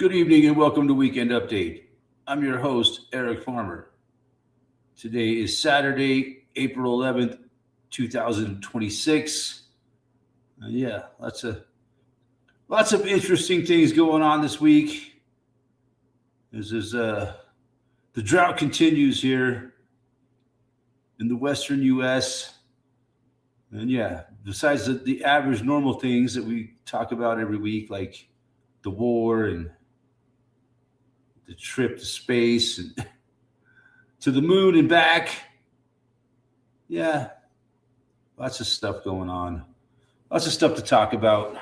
Good evening and welcome to Weekend Update. I'm your host, Eric Farmer. Today is Saturday, April 11th, 2026. Yeah, lots of interesting things going on this week. The drought continues here in the western US. And yeah, besides the average normal things that we talk about every week, like the war and the trip to space and to the moon and back. Yeah, lots of stuff going on. Lots of stuff to talk about.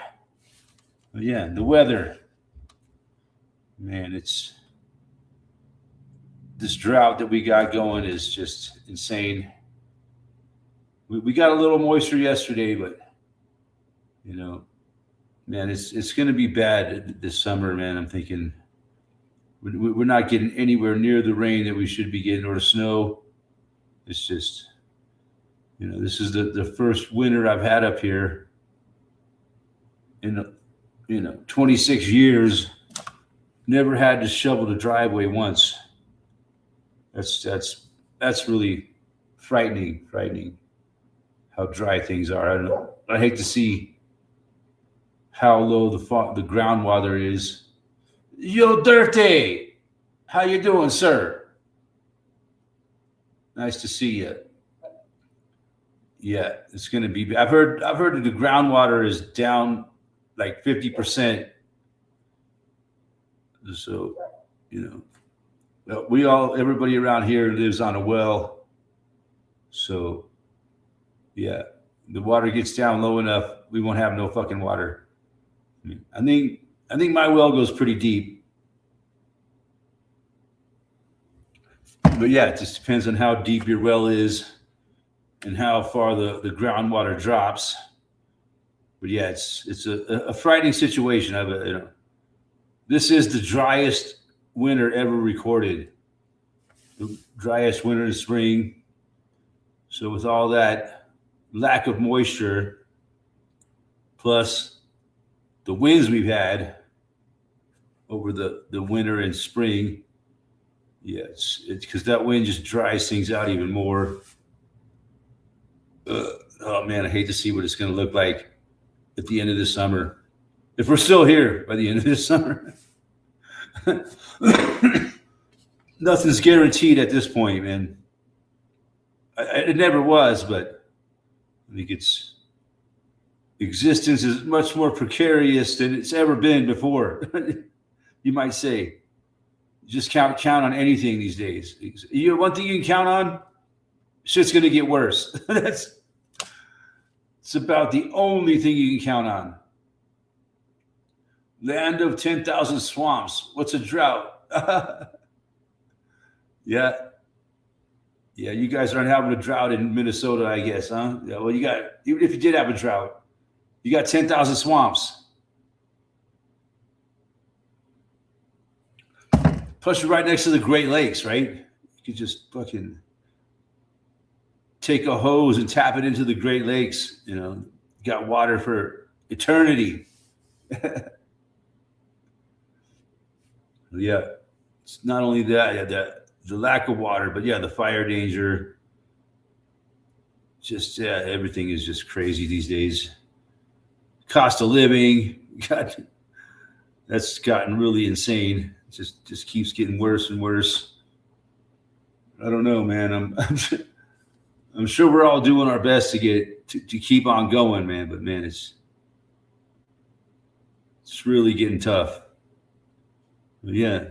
But yeah, the weather. Man, this drought that we got going is just insane. We got a little moisture yesterday, but man, it's going to be bad this summer, man. I'm thinking we're not getting anywhere near the rain that we should be getting or the snow. It's just, this is the first winter I've had up here in 26 years. Never had to shovel the driveway once. That's really frightening how dry things are. I don't know. I hate to see how low the groundwater is. Yo, Dirty, how you doing, sir? Nice to see you. Yeah, it's going to be. I've heard that the groundwater is down like 50%. So, everybody around here lives on a well. So, yeah, the water gets down low enough, we won't have no fucking water. I think my well goes pretty deep. But yeah, it just depends on how deep your well is and how far the groundwater drops. But yeah, it's a frightening situation. This is the driest winter ever recorded. The driest winter in spring. So with all that lack of moisture, plus the winds we've had over the winter and spring, yeah, it's because that wind just dries things out even more. Oh man, I hate to see what it's going to look like at the end of this summer. If we're still here by the end of this summer. Nothing's guaranteed at this point, man. It never was, but I think existence is much more precarious than it's ever been before. You might say. Just count on anything these days. One thing you can count on, shit's going to get worse. It's about the only thing you can count on. Land of 10,000 swamps. What's a drought? Yeah, you guys aren't having a drought in Minnesota, I guess, huh? Yeah, well, even if you did have a drought, you got 10,000 swamps. Plus, you're right next to the Great Lakes, right? You could just fucking take a hose and tap it into the Great Lakes. You got water for eternity. Yeah, it's not only that, the lack of water, but yeah, the fire danger. Just everything is just crazy these days. Cost of living, that's gotten really insane. Just keeps getting worse and worse. I don't know, man. I'm sure we're all doing our best to keep on going, man. But man, it's really getting tough. But yeah.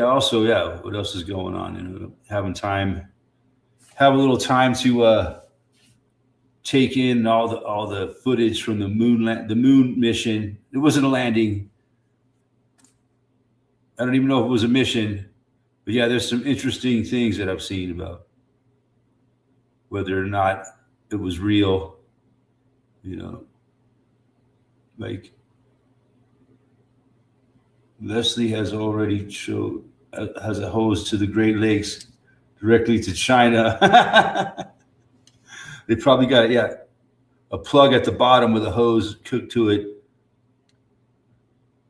Also, yeah. What else is going on? Have a little time to take in all the footage from the moon mission. It wasn't a landing. I don't even know if it was a mission, but yeah, there's some interesting things that I've seen about whether or not it was real. Like Leslie has already has a hose to the Great Lakes directly to China. They probably got a plug at the bottom with a hose cooked to it.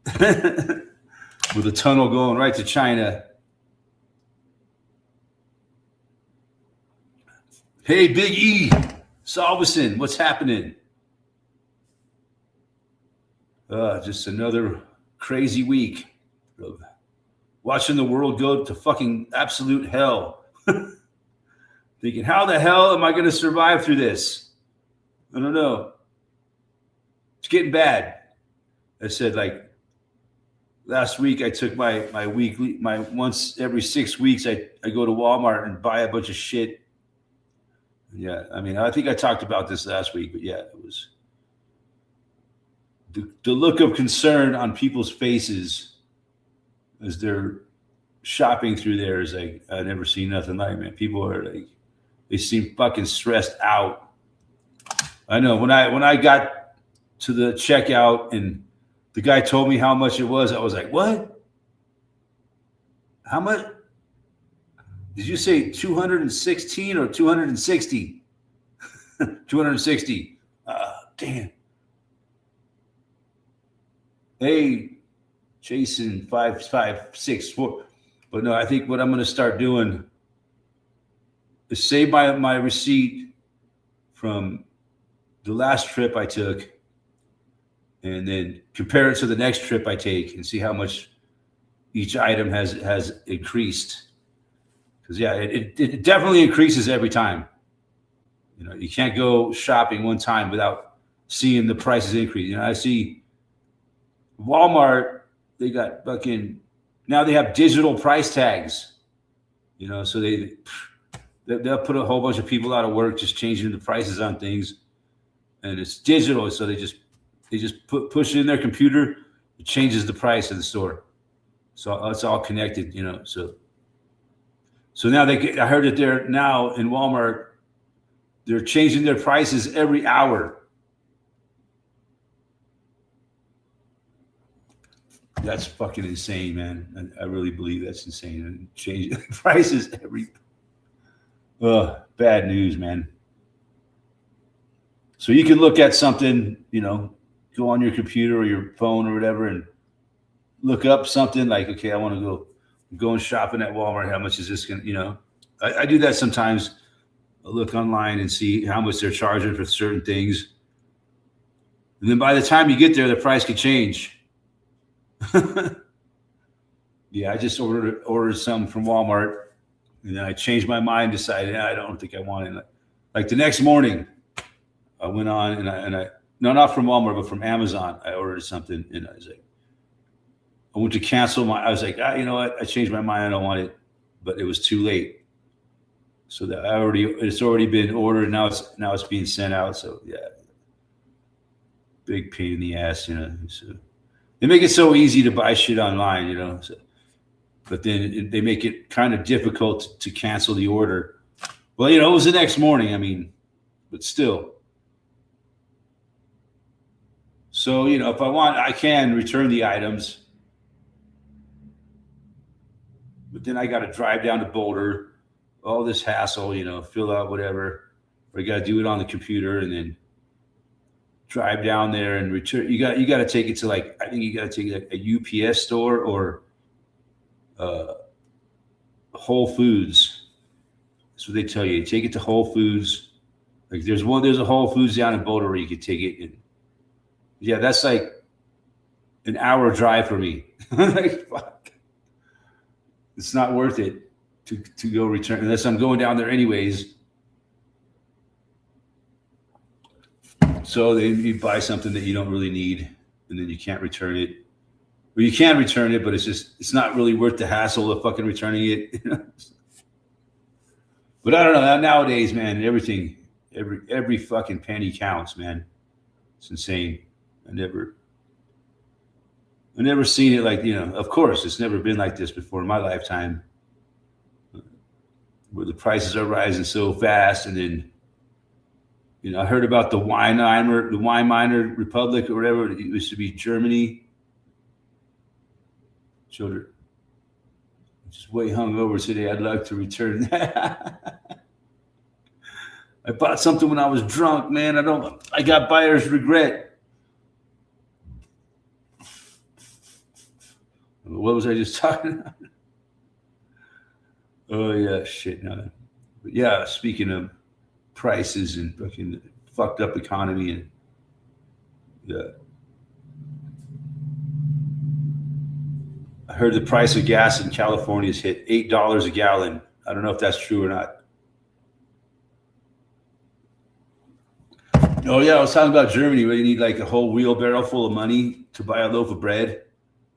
with a tunnel going right to China. Hey, Big E, Salveson, what's happening? Just another crazy week of watching the world go to fucking absolute hell. Thinking, how the hell am I going to survive through this? I don't know. It's getting bad. I said, like, last week I took my weekly, my once every 6 weeks, I go to Walmart and buy a bunch of shit. Yeah, I mean, I think I talked about this last week, but yeah, it was the look of concern on people's faces as they're shopping through there is like, I've never seen nothing like, man. People are like, they seem fucking stressed out. I know when I got to the checkout and the guy told me how much it was, I was like, what? How much? Did you say 216 or 260? 260. Damn. Hey, Jason, 5564. But no, I think what I'm going to start doing is save my receipt from the last trip I took and then compare it to the next trip I take and see how much each item has increased. Because yeah, it definitely increases every time. You know, you can't go shopping one time without seeing the prices increase. You know, I see Walmart, they got fucking, now they have digital price tags. You know, so they'll put a whole bunch of people out of work just changing the prices on things, and it's digital. So they just push it in their computer, it changes the price of the store. So it's all connected, you know. So now I heard that they're now in Walmart, they're changing their prices every hour. That's fucking insane, man. I really believe that's insane. And changing prices every. Bad news, man. So you can look at something, you know, go on your computer or your phone or whatever and look up something like, okay, I want to go and shopping at Walmart. How much is this going to, you know? I do that sometimes. I look online and see how much they're charging for certain things. And then by the time you get there, the price could change. Yeah, I just ordered some from Walmart, and then I changed my mind, decided I don't think I want it. Like the next morning, I went on and I no, not from Walmart, but from Amazon. I ordered something, and I was like, I went to cancel I was like, you know what? I changed my mind. I don't want it, but it was too late. So that it's already been ordered. Now it's being sent out. So yeah, big pain in the ass, you know. So they make it so easy to buy shit online, you know. So, but then they make it kind of difficult to cancel the order. Well, you know, it was the next morning. I mean, but still. So, you know, if I want, I can return the items. But then I got to drive down to Boulder, all this hassle, you know, fill out whatever. Or you got to do it on the computer and then drive down there and return. You got to take it to, like, I think you got to take it a UPS store or Whole Foods. That's what they tell you. Take it to Whole Foods. Like there's a Whole Foods down in Boulder where you could take it. And yeah, that's like an hour drive for me. Like, fuck. It's not worth it to go return unless I'm going down there anyways. So you buy something that you don't really need, and then you can't return it. Or you can return it, but it's not really worth the hassle of fucking returning it. But I don't know. Nowadays, man, everything, every fucking penny counts, man. It's insane. I never seen it like, you know, of course, it's never been like this before in my lifetime, where the prices are rising so fast. And then, you know, I heard about the Weimar Republic or whatever. It used to be Germany. Children, just way hungover today. I'd like to return that. I bought something when I was drunk, man. I got buyer's regret. What was I just talking about? Oh yeah, shit. No. But yeah, speaking of prices and fucking fucked up economy, and yeah, I heard the price of gas in California has hit $8 a gallon. I don't know if that's true or not. Oh yeah, I was talking about Germany where you need like a whole wheelbarrow full of money to buy a loaf of bread.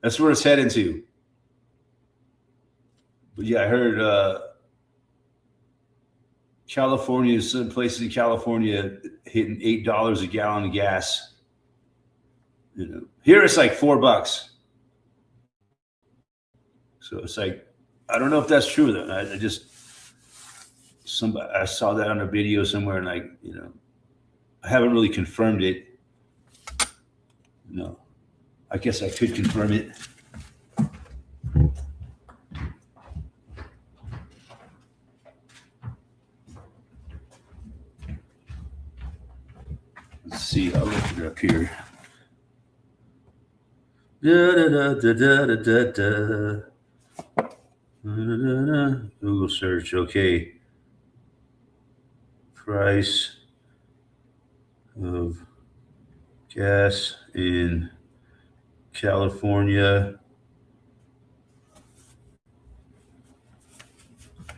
That's where it's heading to. But yeah, I heard California, some places in California hitting $8 a gallon of gas. You know, here it's like $4. So it's like, I don't know if that's true though. I just I saw that on a video somewhere, and I haven't really confirmed it. No, I guess I could confirm it. Let's see. I'll look it up here. Google search. Okay. Price of gas in California.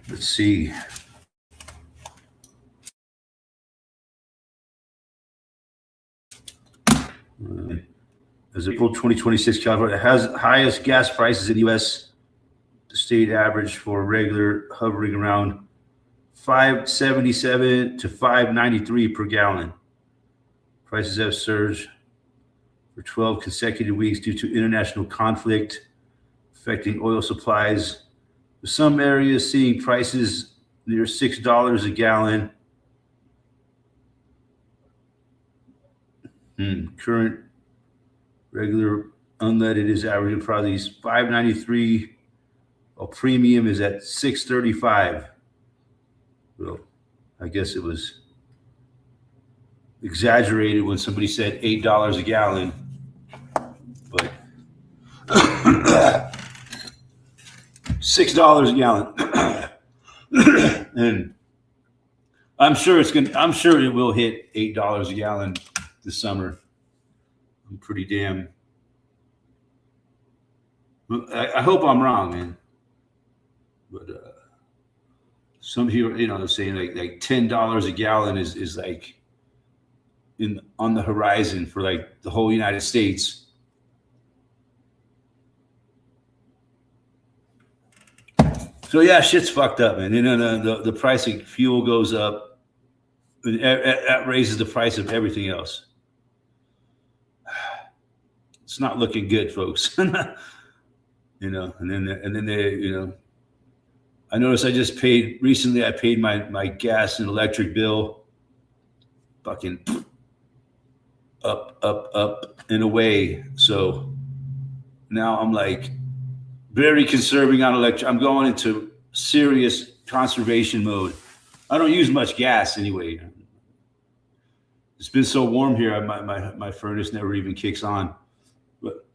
Let's see. As April 2026, California has highest gas prices in the U.S. The state average for regular hovering around $5.77 to $5.93 per gallon. Prices have surged for 12 consecutive weeks due to international conflict affecting oil supplies. With some areas seeing prices near $6 a gallon. Current regular unleaded is averaging probably $5.93, while premium is at $6.35. Well, I guess it was exaggerated when somebody said $8 a gallon, but $6 a gallon. And I'm sure it will hit $8 a gallon this summer. I'm pretty damn. I hope I'm wrong, man. But some people, they're saying like $10 a gallon is like on the horizon for like the whole United States. So yeah, shit's fucked up, man. The price of fuel goes up, and that raises the price of everything else. It's not looking good, folks. And then they, I noticed I paid my gas and electric bill fucking up and away. So now I'm like very conserving on electric. I'm going into serious conservation mode. I don't use much gas anyway. It's been so warm here. My furnace never even kicks on. But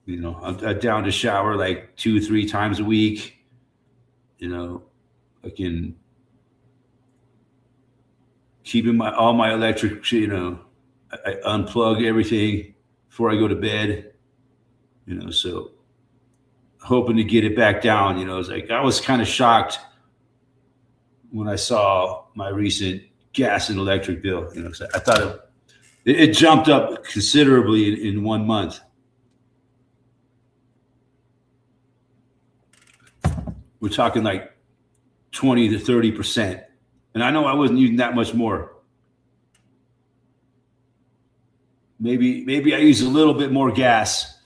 I'm down to shower like 2-3 times a week. I can keeping all my electric. I unplug everything before I go to bed. So hoping to get it back down. It's like I was kind of shocked when I saw my recent gas and electric bill. I thought it jumped up considerably in 1 month. We're talking like 20 to 30%. And I know I wasn't using that much more. Maybe I used a little bit more gas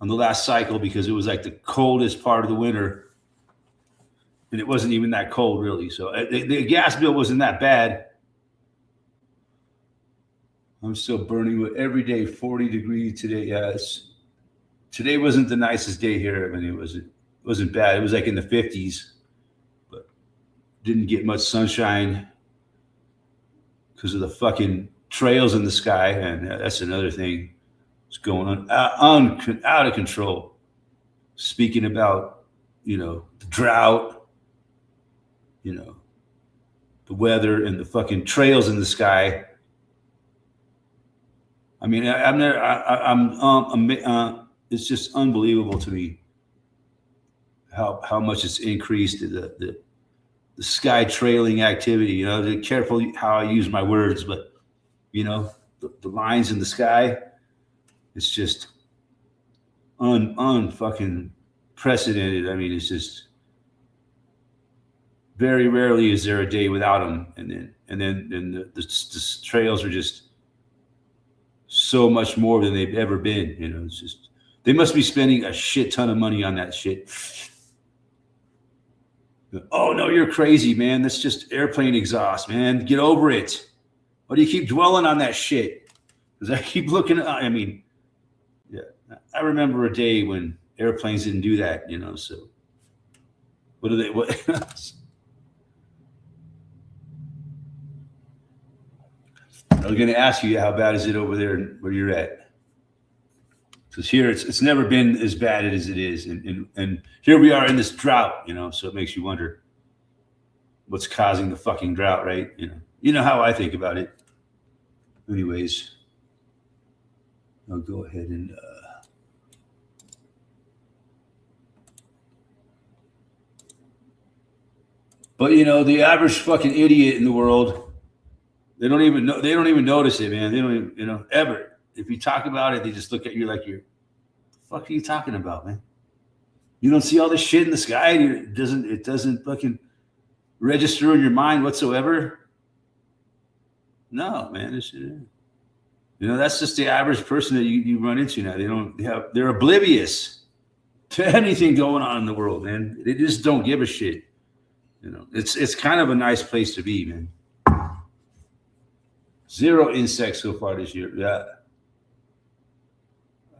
on the last cycle because it was like the coldest part of the winter. And it wasn't even that cold, really. So the gas bill wasn't that bad. I'm still burning with every day 40 degrees today. Yeah, today wasn't the nicest day here. I mean, it wasn't bad. It was like in the 50s, but didn't get much sunshine because of the fucking trails in the sky. And that's another thing. It's going on out of control. Speaking about, the drought, the weather and the fucking trails in the sky. I mean, it's just unbelievable to me how much it's increased the sky trailing activity. Careful how I use my words, but the lines in the sky, it's just unfucking precedented. I mean, it's just very rarely is there a day without them, and then the trails are just so much more than they've ever been. It's just they must be spending a shit ton of money on that shit. Oh no, you're crazy, man. That's just airplane exhaust, man. Get over it. Why do you keep dwelling on that shit? Because I keep looking. I mean, yeah, I remember a day when airplanes didn't do that. So what are they? What? I was going to ask you, how bad is it over there where you're at? Because here it's never been as bad as it is, and here we are in this drought, So it makes you wonder what's causing the fucking drought, right? You know how I think about it. Anyways, I'll go ahead and. But the average fucking idiot in the world. They don't even know. They don't even notice it, man. They don't even, ever. If you talk about it, they just look at you like the fuck are you talking about, man? You don't see all this shit in the sky. It doesn't fucking register in your mind whatsoever. No, man. That's just the average person that you run into now. They're oblivious to anything going on in the world, man. They just don't give a shit. It's kind of a nice place to be, man. 0 insects so far this year. Yeah.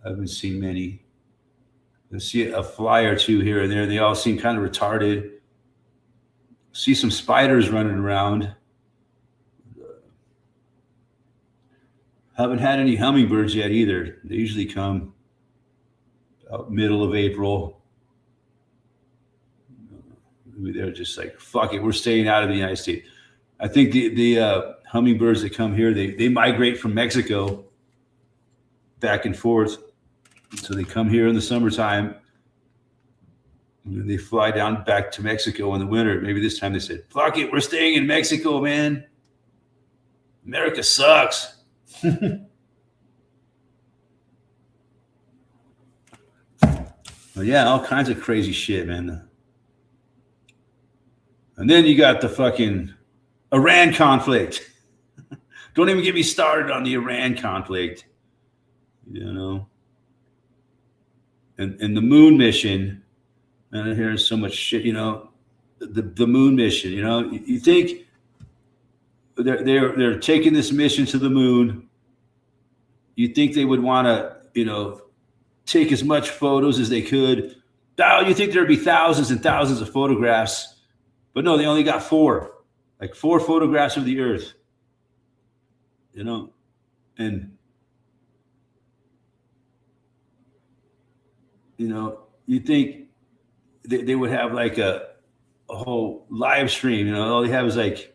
I haven't seen many. I see a fly or two here and there. They all seem kind of retarded. See some spiders running around. Haven't had any hummingbirds yet either. They usually come about middle of April. They're just like, fuck it, we're staying out of the United States. I think the hummingbirds that come here, they migrate from Mexico back and forth. So they come here in the summertime. And they fly down back to Mexico in the winter. Maybe this time they said, fuck it, we're staying in Mexico, man. America sucks. Well, yeah, all kinds of crazy shit, man. And then you got the fucking Iran conflict. Don't even get me started on the Iran conflict. And the moon mission. And I hear so much shit, the moon mission, you think they're taking this mission to the moon. You think they would want to, take as much photos as they could. You think there'd be thousands and thousands of photographs, but no, they only got 4 photographs of the Earth, and, you think they would have like a whole live stream, all they have is like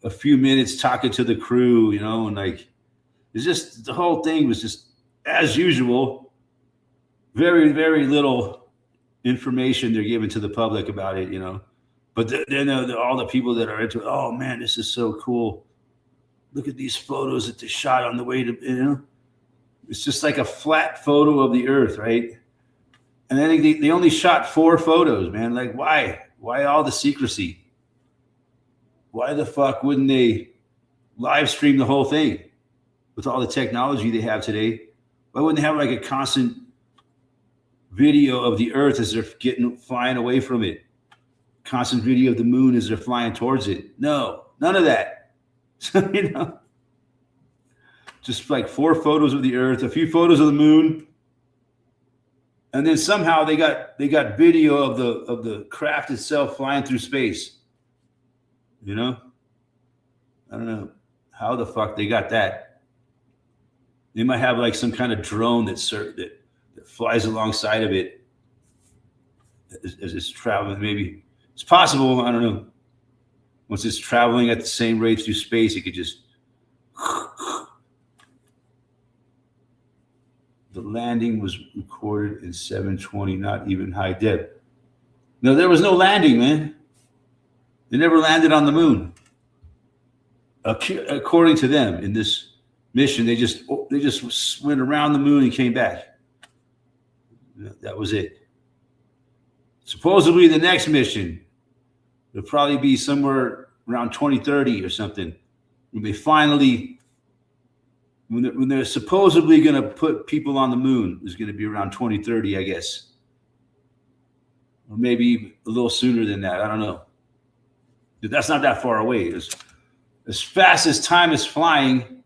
a few minutes talking to the crew, and like, it's just, the whole thing was just as usual. Very, very little information they're giving to the public about it, But then all the people that are into it, oh man, this is so cool. Look at these photos that they shot on the way to, It's just like a flat photo of the Earth, right? And I think they only shot 4 photos, man. Like, why? Why all the secrecy? Why the fuck wouldn't they live stream the whole thing with all the technology they have today? Why wouldn't they have like a constant video of the Earth as they're flying away from it? Constant video of the moon as they're flying towards it? No, none of that. Just like 4 photos of the Earth, a few photos of the moon, and then somehow they got video of the craft itself flying through space. I don't know how the fuck they got that. They might have like some kind of drone that flies alongside of it as it's traveling. Maybe it's possible. I don't know. Once it's traveling at the same rate through space, it could just. The landing was recorded in 720, not even high def. No, there was no landing, man. They never landed on the moon. According to them, in this mission, they just went around the moon and came back. That was it. Supposedly, the next mission will probably be somewhere around 2030 or something, when they finally, when they're supposedly going to put people on the moon, is going to be around 2030, I guess, or maybe a little sooner than that. I don't know. But that's not that far away. As fast as time is flying,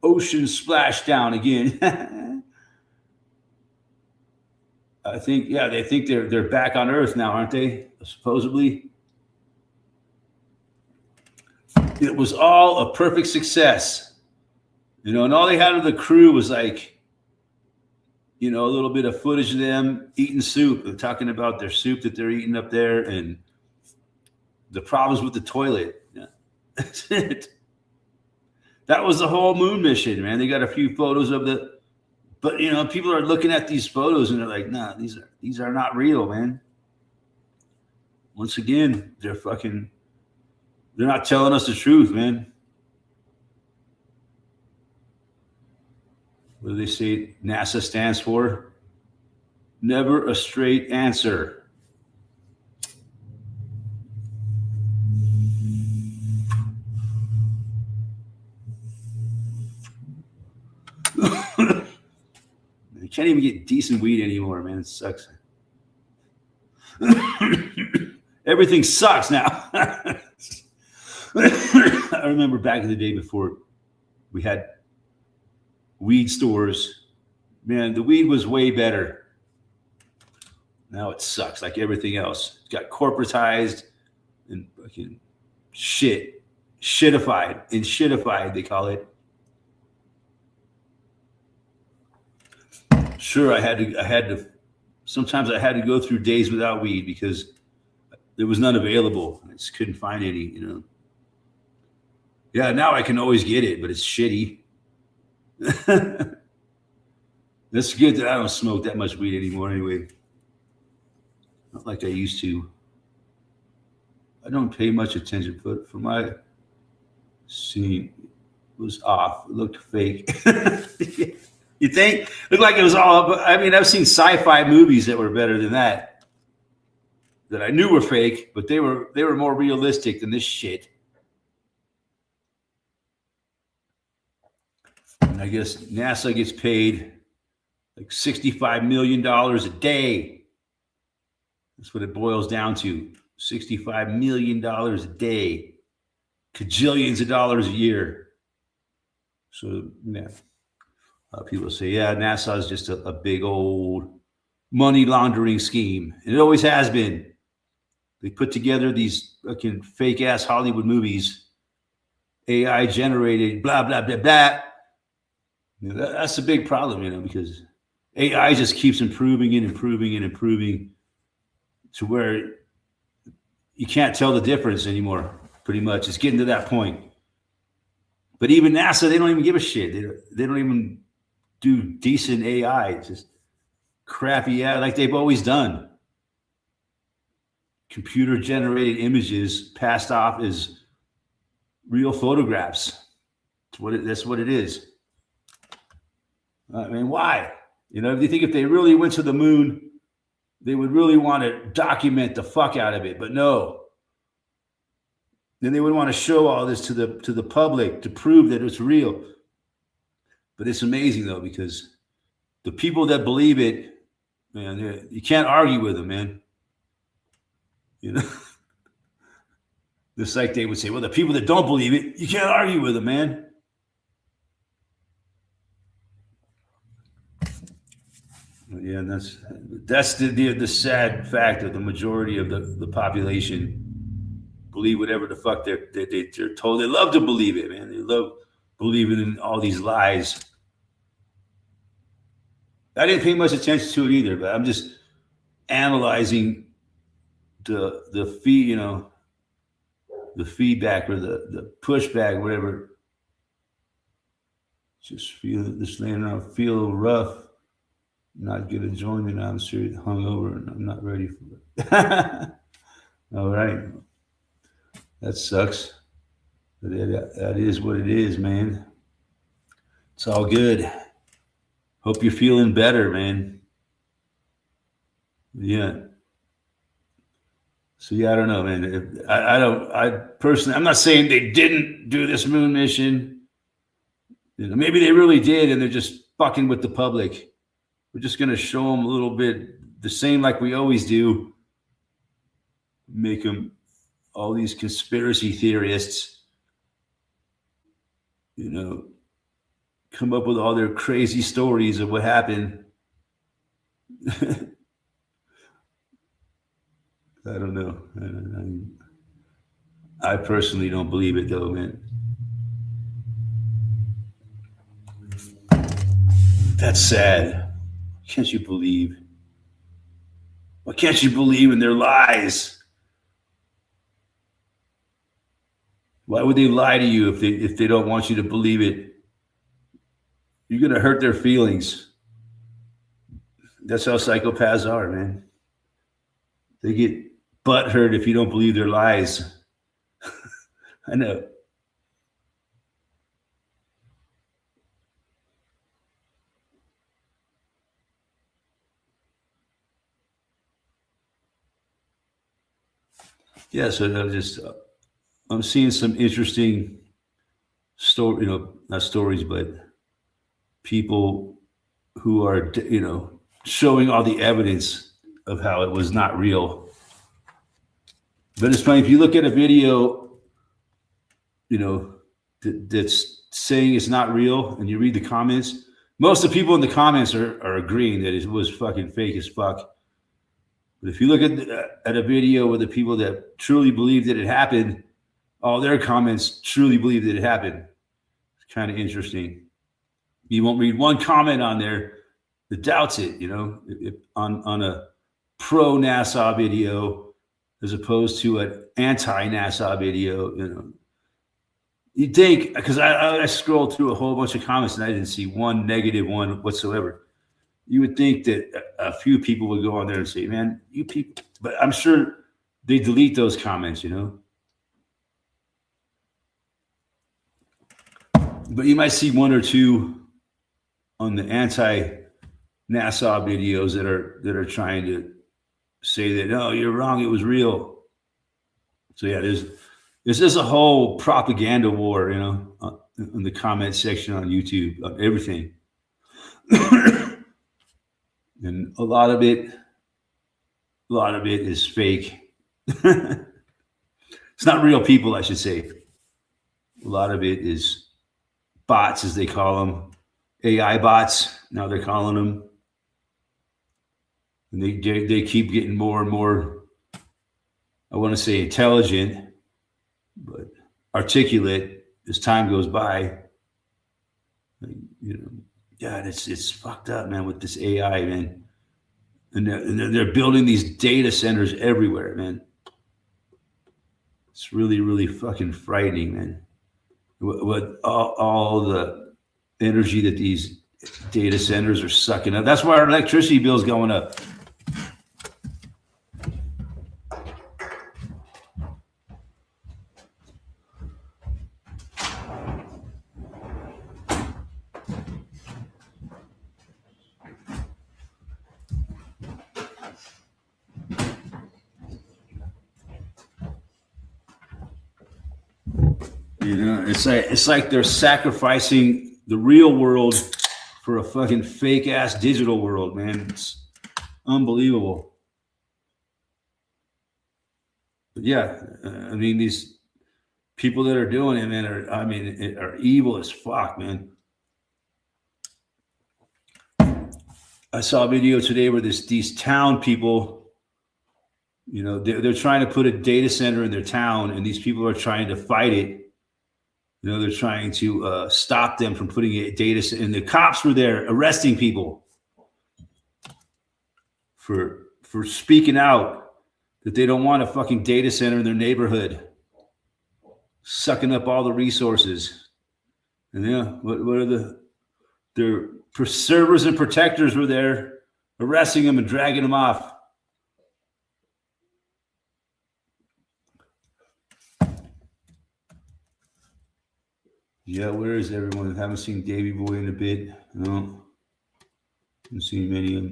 oceans splash down again. I think, yeah, they think they're back on Earth now, aren't they? Supposedly. It was all a perfect success, and all they had of the crew was like, a little bit of footage of them eating soup. They're talking about their soup that they're eating up there and the problems with the toilet. Yeah. That's it. That was the whole moon mission, man. They got a few photos of but people are looking at these photos and they're like, nah, these are not real, man. Once again, they're not telling us the truth, man. What do they say NASA stands for? Never a straight answer. You can't even get decent weed anymore, man. It sucks. Everything sucks now. I remember back in the day before we had weed stores, man, the weed was way better. Now it sucks like everything else. It got corporatized and fucking shitified, they call it. Sure, sometimes I had to go through days without weed because there was none available. I just couldn't find any, Yeah, now I can always get it, but it's shitty. That's good that I don't smoke that much weed anymore anyway. Not like I used to. I don't pay much attention, but for my scene, it was off. It looked fake. You think? Looked like it was all, I mean, I've seen sci-fi movies that were better than that I knew were fake, but they were more realistic than this shit. And I guess NASA gets paid like $65 million a day. That's what it boils down to. $65 million a day. Cajillions of dollars a year. So, yeah. People say, yeah, NASA is just a big old money laundering scheme. And it always has been. They put together these fucking fake ass Hollywood movies, AI generated, blah, blah, blah, blah. That's a big problem, because AI just keeps improving and improving and improving to where you can't tell the difference anymore, pretty much. It's getting to that point. But even NASA, they don't even give a shit. They don't even do decent AI. It's just crappy AI, like they've always done. Computer generated images passed off as real photographs. That's what it is. I mean, why? Do you think if they really went to the moon, they would really want to document the fuck out of it? But no. Then they would want to show all this to the public to prove that it's real. But it's amazing, though, because the people that believe it, man, you can't argue with them, man. Just like they would say, well, the people that don't believe it, you can't argue with them, man. Yeah, and that's the sad fact of the majority of the population believe whatever the fuck they're told. They love to believe it, man. They love believing in all these lies. I didn't pay much attention to it either, but I'm just analyzing the feed, the feedback or the pushback, whatever. Just laying around, feel a little rough, not good enjoyment. I'm serious, hungover, and I'm not ready for it. All right, that sucks. But that is what it is, man. It's all good. Hope you're feeling better, man. Yeah. So yeah, I don't know, man. I personally, I'm not saying they didn't do this moon mission. Maybe they really did, and they're just fucking with the public. We're just gonna show them a little bit the same, like we always do. Make them all these conspiracy theorists, come up with all their crazy stories of what happened. I don't know. I personally don't believe it, though, man. That's sad. Can't you believe? Why can't you believe in their lies? Why would they lie to you if they don't want you to believe it? You're gonna hurt their feelings. That's how psychopaths are, man. They get butthurt if you don't believe their lies. I know. Yeah, so I'm seeing some interesting story, not stories, but people who are, showing all the evidence of how it was not real. But it's funny, if you look at a video, that's saying it's not real, and you read the comments, most of the people in the comments are agreeing that it was fucking fake as fuck. But if you look at a video with the people that truly believe that it happened, all their comments truly believe that it happened. It's kind of interesting. You won't read one comment on there that doubts it, on a pro NASA video as opposed to an anti NASA video, You'd think, because I scrolled through a whole bunch of comments and I didn't see one negative one whatsoever. You would think that a few people would go on there and say, man, you people, but I'm sure they delete those comments, But you might see one or two on the anti-NASA videos that are trying to say that, no, you're wrong, it was real. So yeah, there's just a whole propaganda war, in the comment section on YouTube, on everything. And a lot of it is fake. It's not real people, I should say. A lot of it is bots, as they call them, AI bots. Now they're calling them, and they keep getting more and more. I want to say intelligent, but articulate as time goes by. God, it's fucked up, man, with this AI, man. And they're building these data centers everywhere, man. It's really, really fucking frightening, man. What all the energy that these data centers are sucking up. That's why our electricity bill is going up. It's like they're sacrificing the real world for a fucking fake ass digital world, man. It's unbelievable. But yeah, I mean, these people that are doing it, man, are evil as fuck, man. I saw a video today where these town people, they're trying to put a data center in their town, and these people are trying to fight it. They're trying to stop them from putting a data center, and the cops were there arresting people. for speaking out that they don't want a fucking data center in their neighborhood, sucking up all the resources. And yeah, what are their servers and protectors were there arresting them and dragging them off. Yeah, where is everyone? I haven't seen Davey Boy in a bit. No. Haven't seen many of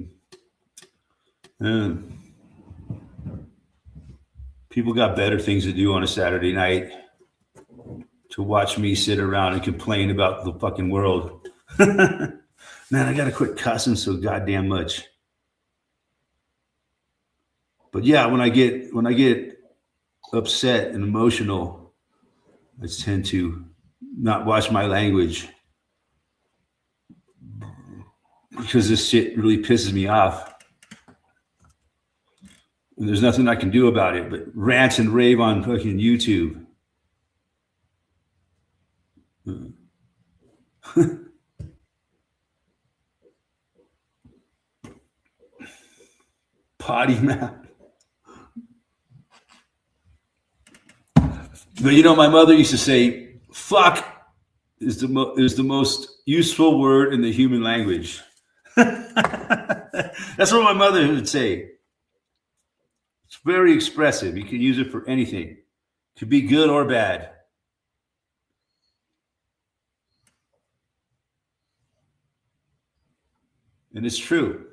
them. People got better things to do on a Saturday night to watch me sit around and complain about the fucking world. Man, I gotta quit cussing so goddamn much. But yeah, when I get upset and emotional, I tend to not watch my language because this shit really pisses me off. And there's nothing I can do about it but rant and rave on fucking YouTube. Potty mouth. But you know, my mother used to say, fuck is the most useful word in the human language. That's what my mother would say. It's very expressive. You can use it for anything. It could be good or bad. And it's true.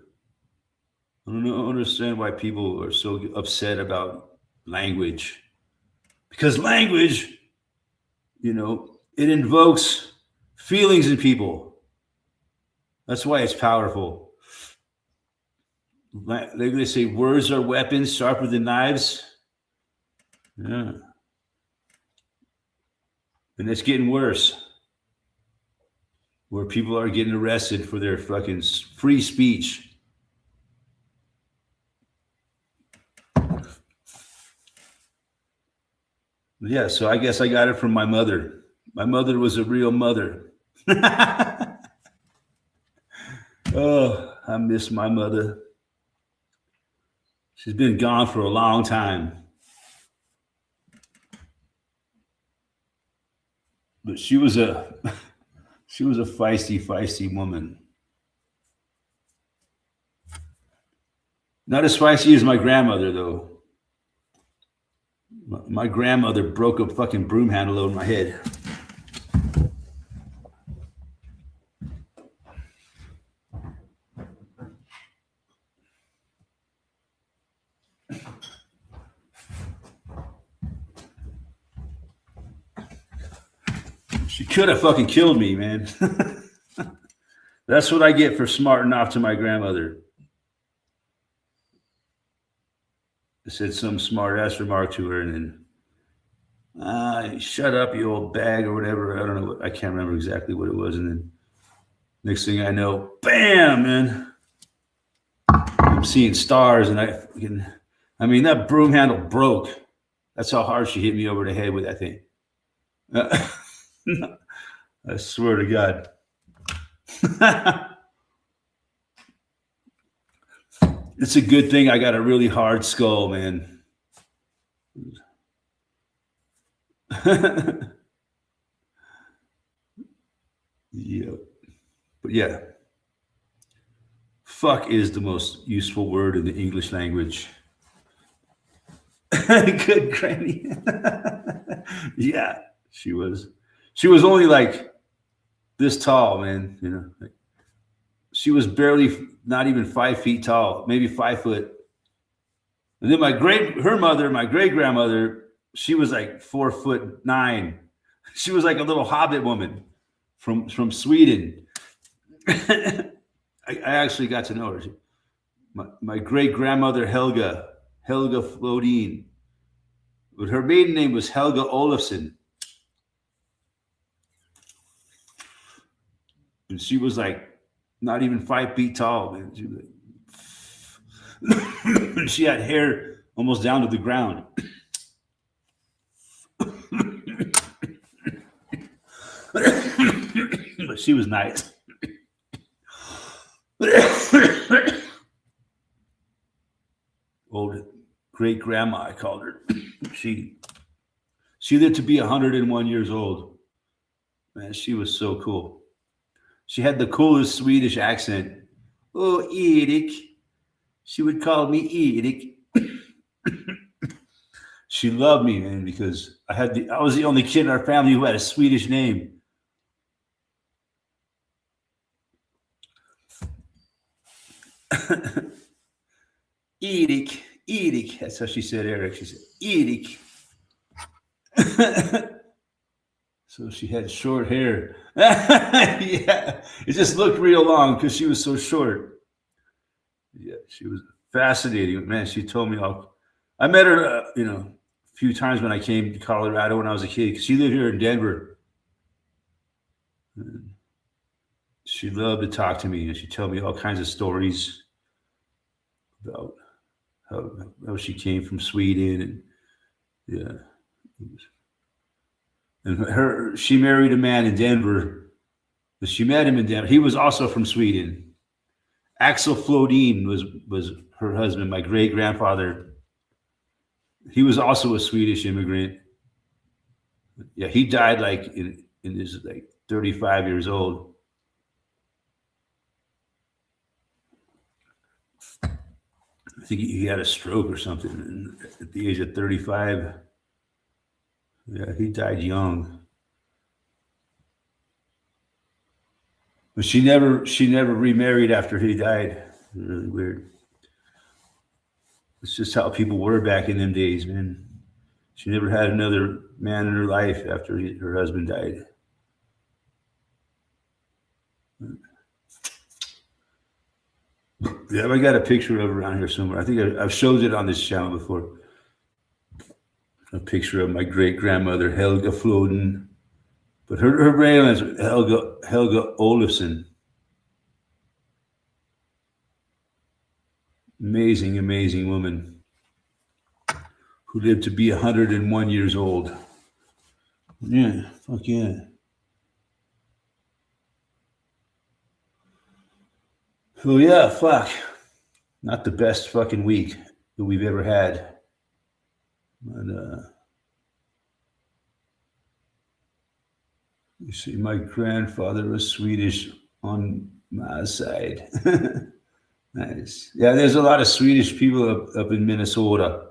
I don't understand why people are so upset about language. Because language, you know, it invokes feelings in people. That's why it's powerful. Like they say, words are weapons sharper than knives. Yeah. And it's getting worse. Where people are getting arrested for their fucking free speech. Yeah, so I guess I got it from my mother. My mother was a real mother. Oh, I miss my mother. She's been gone for a long time. But she was a feisty woman. Not as feisty as my grandmother, though. My grandmother broke a fucking broom handle over my head. She could have fucking killed me, man. That's what I get for smarting off to my grandmother. I said some smart ass remark to her, and then, shut up, you old bag, or whatever. I don't know. I can't remember exactly what it was. And then next thing I know, bam, man, I'm seeing stars. And I mean, that broom handle broke. That's how hard she hit me over the head with that thing. I swear to God. It's a good thing I got a really hard skull, man. Yeah. But yeah. Fuck is the most useful word in the English language. Good granny. Yeah, she was. She was only like this tall, man. You know, like, she was barely, not even 5 feet tall, maybe 5 foot. And then my great grandmother, she was like 4'9". She was like a little hobbit woman from Sweden. I actually got to know her. My great grandmother Helga Flodin. But her maiden name was Helga Olofsson. And she was like not even 5 feet tall, man. She had hair almost down to the ground. But she was nice. old great grandma, I called her. She lived to be 101 years old. Man, she was so cool. She had the coolest Swedish accent. Oh, Erik. She would call me Erik. She loved me, man, because I was the only kid in our family who had a Swedish name. Erik, Erik. That's how she said Eric. She said Erik. So she had short hair. Yeah, it just looked real long because she was so short. Yeah, she was fascinating. Man, she told me all. I met her, a few times when I came to Colorado when I was a kid, because she lived here in Denver. And she loved to talk to me, and she'd tell me all kinds of stories about how she came from Sweden, and yeah. And she married a man in Denver. But she met him in Denver. He was also from Sweden. Axel Flodin was her husband, my great grandfather. He was also a Swedish immigrant. Yeah, he died like in his 35 years old. I think he had a stroke or something at the age of 35. Yeah, he died young. But she never remarried after he died. Really weird. It's just how people were back in them days, man. She never had another man in her life after her husband died. Yeah, I got a picture of her around here somewhere. I think I've showed it on this channel before. A picture of my great grandmother Helga Floden, but her name is Helga Olofsson. Amazing woman who lived to be 101 years old. Yeah, fuck yeah. So yeah, fuck. Not the best fucking week that we've ever had. But you see, my grandfather was Swedish on my side. Nice. Yeah, there's a lot of Swedish people up in Minnesota.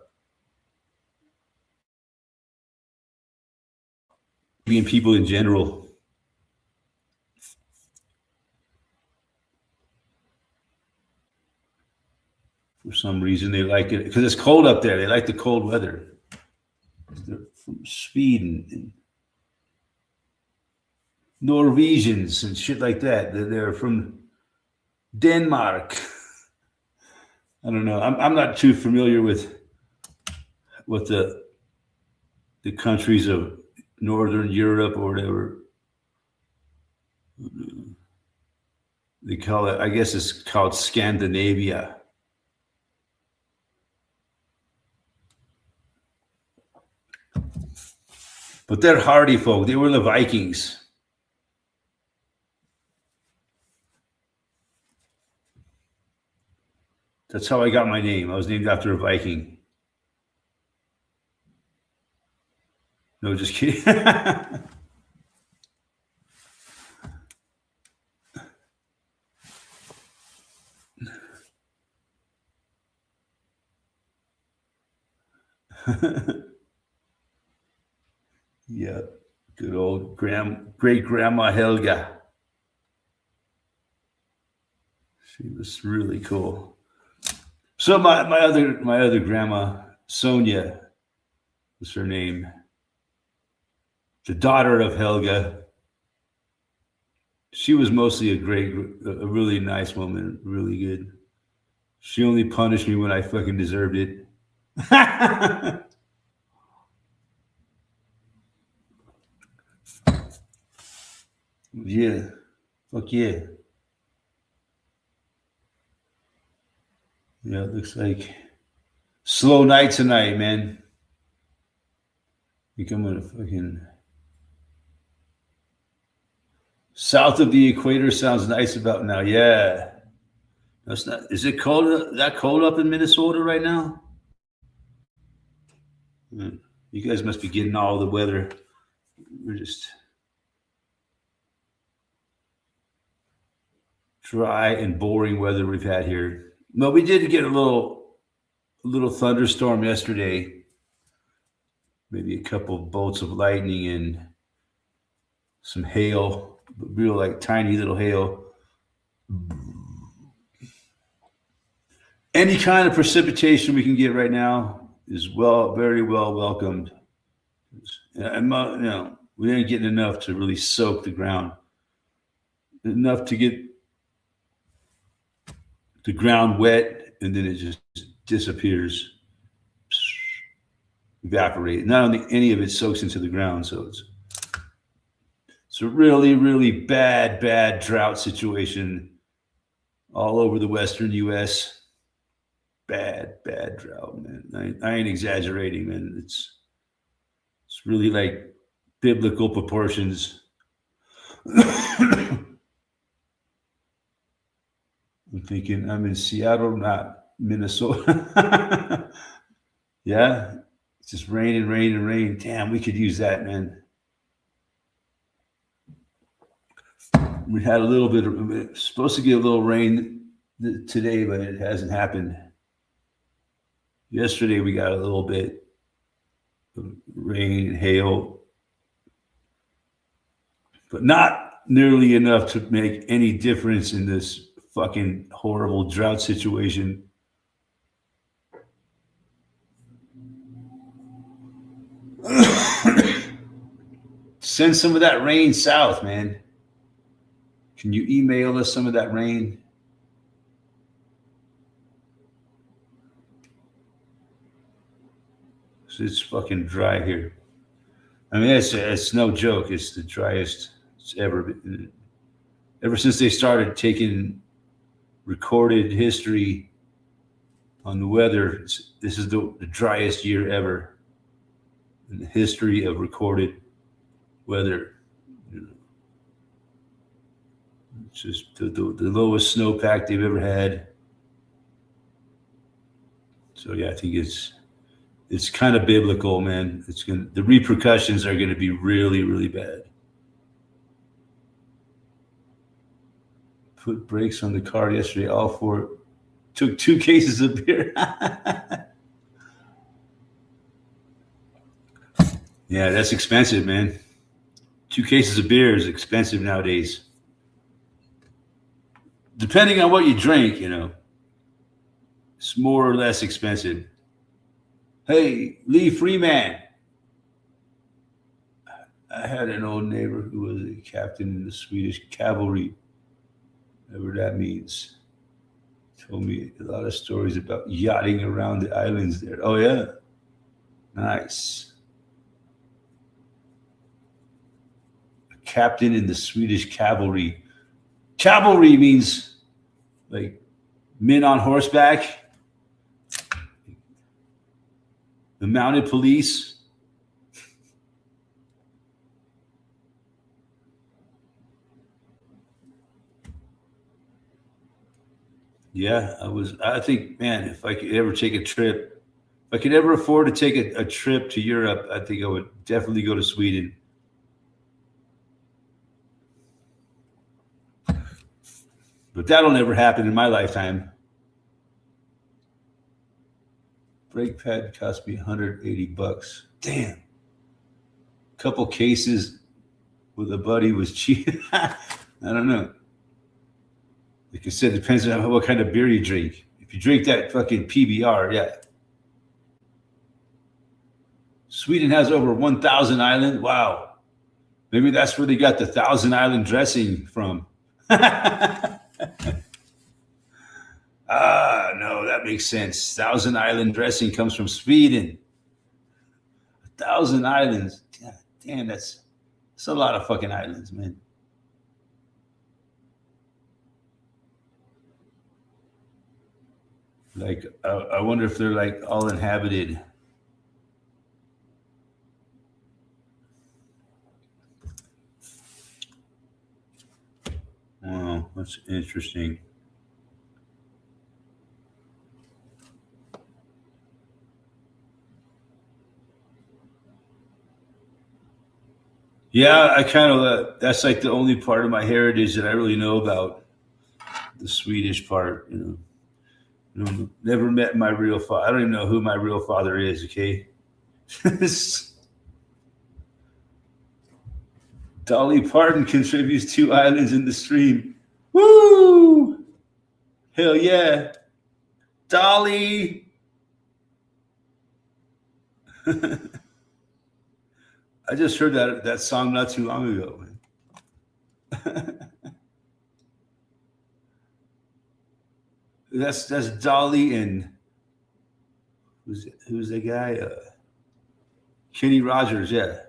Being people in general. For some reason, they like it because it's cold up there. They like the cold weather. They're from Sweden and Norwegians and shit like that. They're from Denmark. I don't know. I'm not too familiar with the countries of Northern Europe or whatever they call it. I guess it's called Scandinavia. But they're hardy folk. They were the Vikings. That's how I got my name. I was named after a Viking. No, just kidding. Yeah, good old great grandma Helga. She was really cool. So my other grandma Sonia was her name. The daughter of Helga. She was mostly a really nice woman, really good. She only punished me when I fucking deserved it. Yeah, fuck yeah. Yeah, it looks like slow night tonight, man. I think I'm gonna fucking south of the equator sounds nice about now. Yeah, that's not. Is it cold? That cold up in Minnesota right now? You guys must be getting all the weather. We're just dry and boring weather we've had here. No, we did get a little thunderstorm yesterday. Maybe a couple of bolts of lightning and some hail, real like tiny little hail. Any kind of precipitation we can get right now is very well welcomed. And we ain't getting enough to really soak the ground, enough to get the ground wet, and then it just disappears, evaporate. Not only any of it soaks into the ground, so it's a really, really bad drought situation all over the Western U.S. Bad drought, man. I ain't exaggerating, man. It's really like biblical proportions. I'm thinking I'm in Seattle, not Minnesota. Yeah, it's just rain and rain and rain. Damn, we could use that, man. We had a little bit of, supposed to get a little rain today, but it hasn't happened. Yesterday we got a little bit of rain and hail, but not nearly enough to make any difference in this fucking horrible drought situation. Send some of that rain south, man. Can you email us some of that rain? It's fucking dry here. I mean, it's no joke. It's the driest it's ever been. Ever since they started taking recorded history on the weather, this is the driest year ever in the history of recorded weather. It's just the lowest snowpack they've ever had. So yeah, I think it's kind of biblical, man. The repercussions are gonna be really, really bad. Put brakes on the car yesterday. All four took 2 cases of beer. Yeah, that's expensive, man. 2 cases of beer is expensive nowadays. Depending on what you drink, it's more or less expensive. Hey, Lee Freeman. I had an old neighbor who was a captain in the Swedish cavalry, whatever that means. Told me a lot of stories about yachting around the islands there. Oh, yeah. Nice. A captain in the Swedish cavalry. Cavalry means like men on horseback. The mounted police. Yeah, I think, man, if I could ever take a trip, if I could ever afford to take a trip to Europe, I think I would definitely go to Sweden. But that'll never happen in my lifetime. Brake pad cost me $180. Damn. Couple cases with a buddy was cheap. I don't know. Like I said, depends on what kind of beer you drink. If you drink that fucking PBR, yeah. Sweden has over 1,000 islands. Wow. Maybe that's where they got the Thousand Island dressing from. No, that makes sense. Thousand Island dressing comes from Sweden. 1,000 islands. Damn, that's a lot of fucking islands, man. Like, I wonder if they're like all inhabited. Wow, that's interesting. Yeah, I kind of that's like the only part of my heritage that I really know about, the Swedish part. Never met my real father. I don't even know who my real father is. Okay, Dolly Parton contributes 2 islands in the stream. Woo! Hell yeah, Dolly. I just heard that song not too long ago. That's Dolly and who's the guy? Kenny Rogers. Yeah,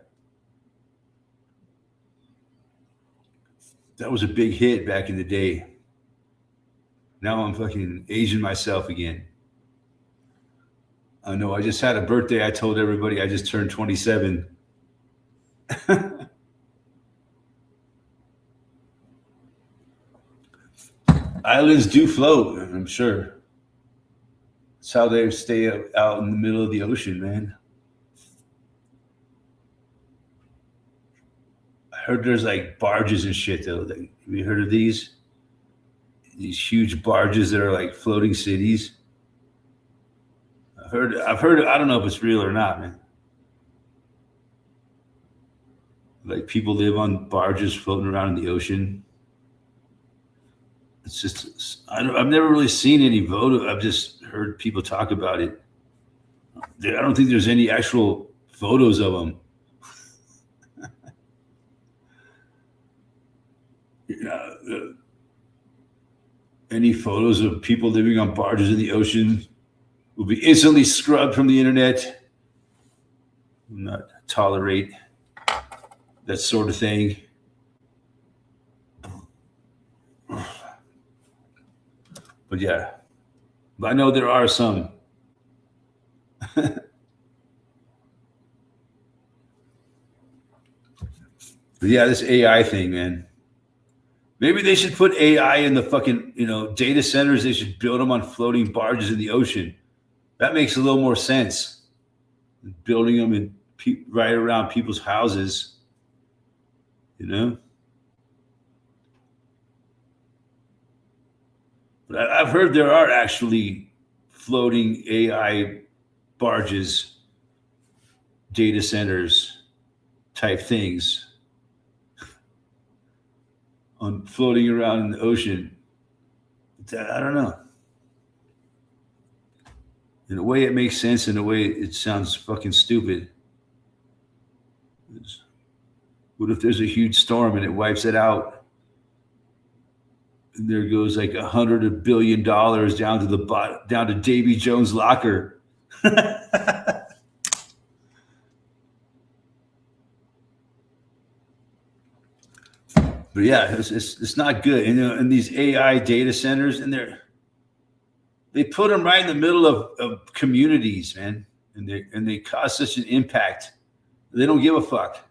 that was a big hit back in the day. Now I'm fucking Asian myself again. I know. I just had a birthday. I told everybody I just turned 27. Islands do float, I'm sure. That's how they stay out in the middle of the ocean, man. I heard there's like barges and shit though. Have you heard of these? These huge barges that are like floating cities. I've heard. I don't know if it's real or not, man. Like people live on barges floating around in the ocean. It's just I've never really seen any photo. I've just heard people talk about it. I don't think there's any actual photos of them. Any photos of people living on barges in the ocean will be instantly scrubbed from the internet. Will not tolerate that sort of thing. But yeah, I know there are some. But yeah, this AI thing, man. Maybe they should put AI in the fucking, data centers. They should build them on floating barges in the ocean. That makes a little more sense. Building them right around people's houses, you know? But I've heard there are actually floating AI barges, data centers type things on floating around in the ocean. I don't know. In a way, it makes sense. In a way, it sounds fucking stupid. What if there's a huge storm and it wipes it out? And there goes like $100 billion down to down to Davy Jones' locker. But yeah, it's not good. And these AI data centers, and they put them right in the middle of communities, man, and they cause such an impact. They don't give a fuck.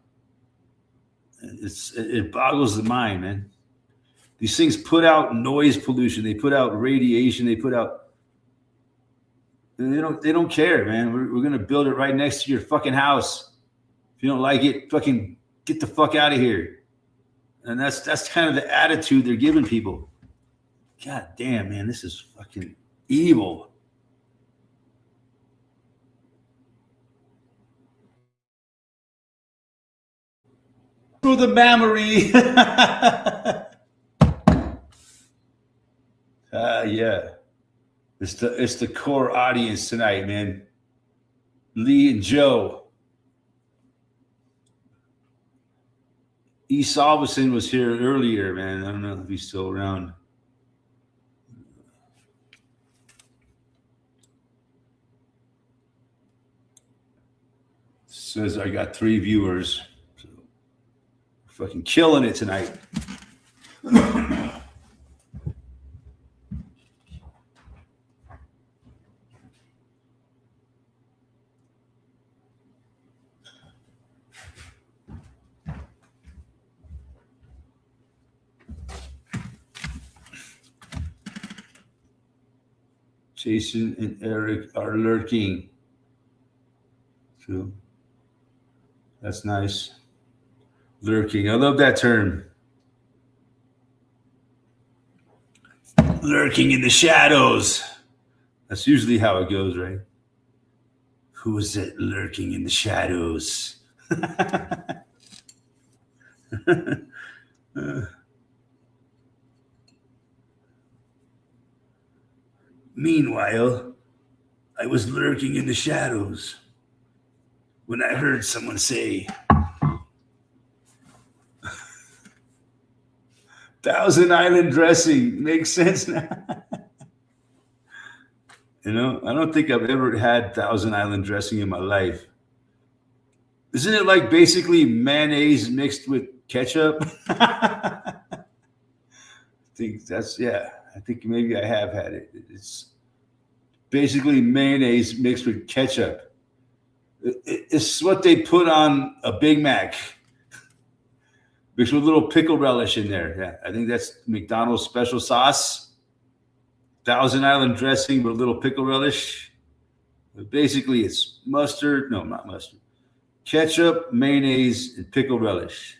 It boggles the mind, man. These things put out noise pollution. They put out radiation. They put out. And they don't care, man. We're gonna build it right next to your fucking house. If you don't like it, fucking get the fuck out of here. And that's kind of the attitude they're giving people. God damn, man, this is fucking evil. Through the memory. Yeah. It's the core audience tonight, man. Lee and Joe. E. Salveson was here earlier, man. I don't know if he's still around. Says I got 3 viewers. So fucking killing it tonight. Jason and Eric are lurking. So that's nice. Lurking. I love that term. Lurking in the shadows. That's usually how it goes, right? Who is it lurking in the shadows? Meanwhile, I was lurking in the shadows when I heard someone say, Thousand Island dressing. Makes sense now. You know, I don't think I've ever had Thousand Island dressing in my life. Isn't it like basically mayonnaise mixed with ketchup? I think that's, yeah, I think maybe I have had it. It's basically mayonnaise mixed with ketchup. It's what they put on a Big Mac. Mixed with a little pickle relish in there. Yeah, I think that's McDonald's special sauce. Thousand Island dressing with a little pickle relish. But basically, it's mustard. No, not mustard. Ketchup, mayonnaise, and pickle relish.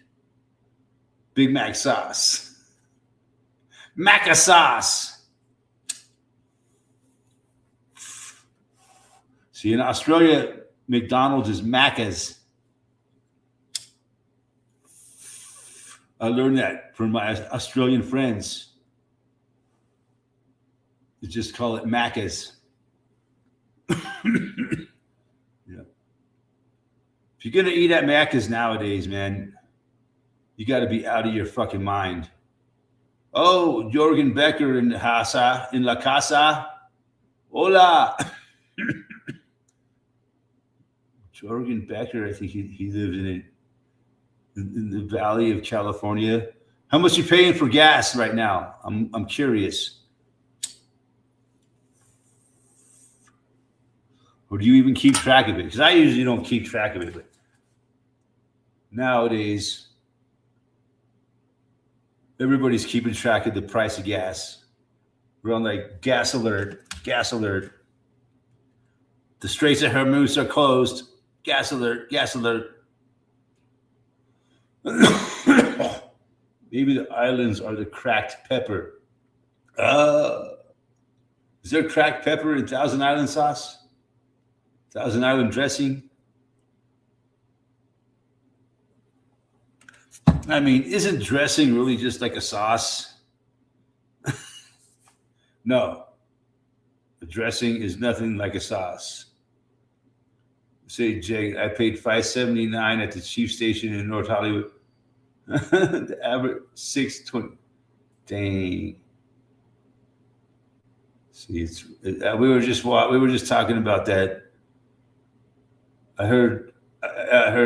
Big Mac sauce. Maca sauce. See, in Australia, McDonald's is Macca's. I learned that from my Australian friends. They just call it Macca's. Yeah. If you're gonna eat at Macca's nowadays, man, you got to be out of your fucking mind. Oh, Jorgen Becker in La Casa. Hola. Jorgen Becker, I think he lives in the Valley of California. How much you paying for gas right now? I'm curious. Or do you even keep track of it? Because I usually don't keep track of it. But nowadays, everybody's keeping track of the price of gas. We're on like gas alert, gas alert. The Straits of Hormuz are closed. Gas alert, gas alert. Maybe the islands are the cracked pepper. Is there cracked pepper in Thousand Island sauce? Thousand Island dressing? I mean, isn't dressing really just like a sauce? No. The dressing is nothing like a sauce. Say, Jay, I paid $5.79 at the Chief Station in North Hollywood. The average $6.20. Dang. See, we were just talking about that. I heard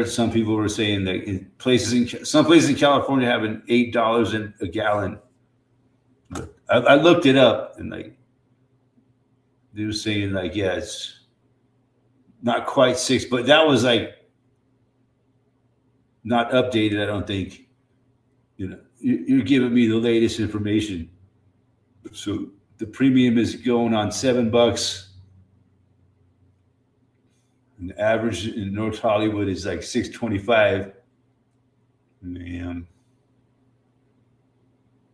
some people were saying that some places in California having $8 in a gallon. But I looked it up and like they were saying like, yeah, it's not quite $6, but that was like not updated. I don't think. You know, you're giving me the latest information. So the premium is going on $7. And the average in North Hollywood is like $6.25. Man.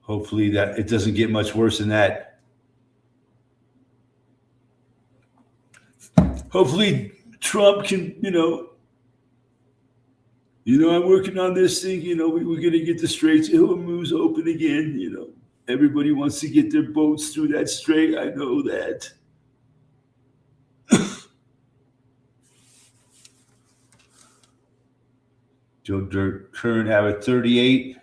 Hopefully that it doesn't get much worse than that. Hopefully Trump can, I'm working on this thing, we're going to get the Straits of Hormuz open again, Everybody wants to get their boats through that strait. I know that. Joe Dirt current average 38,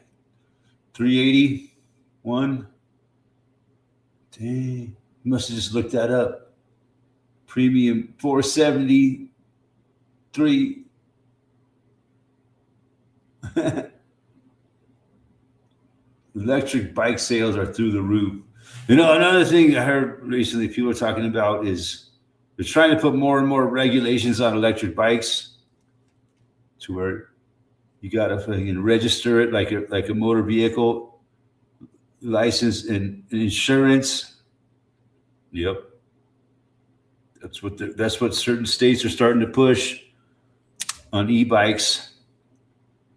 381. Dang, must have just looked that up. Premium 473. Electric bike sales are through the roof. Another thing I heard recently people are talking about is they're trying to put more and more regulations on electric bikes to where you got to fucking register it like a motor vehicle license and insurance. Yep. That's what certain states are starting to push on e-bikes.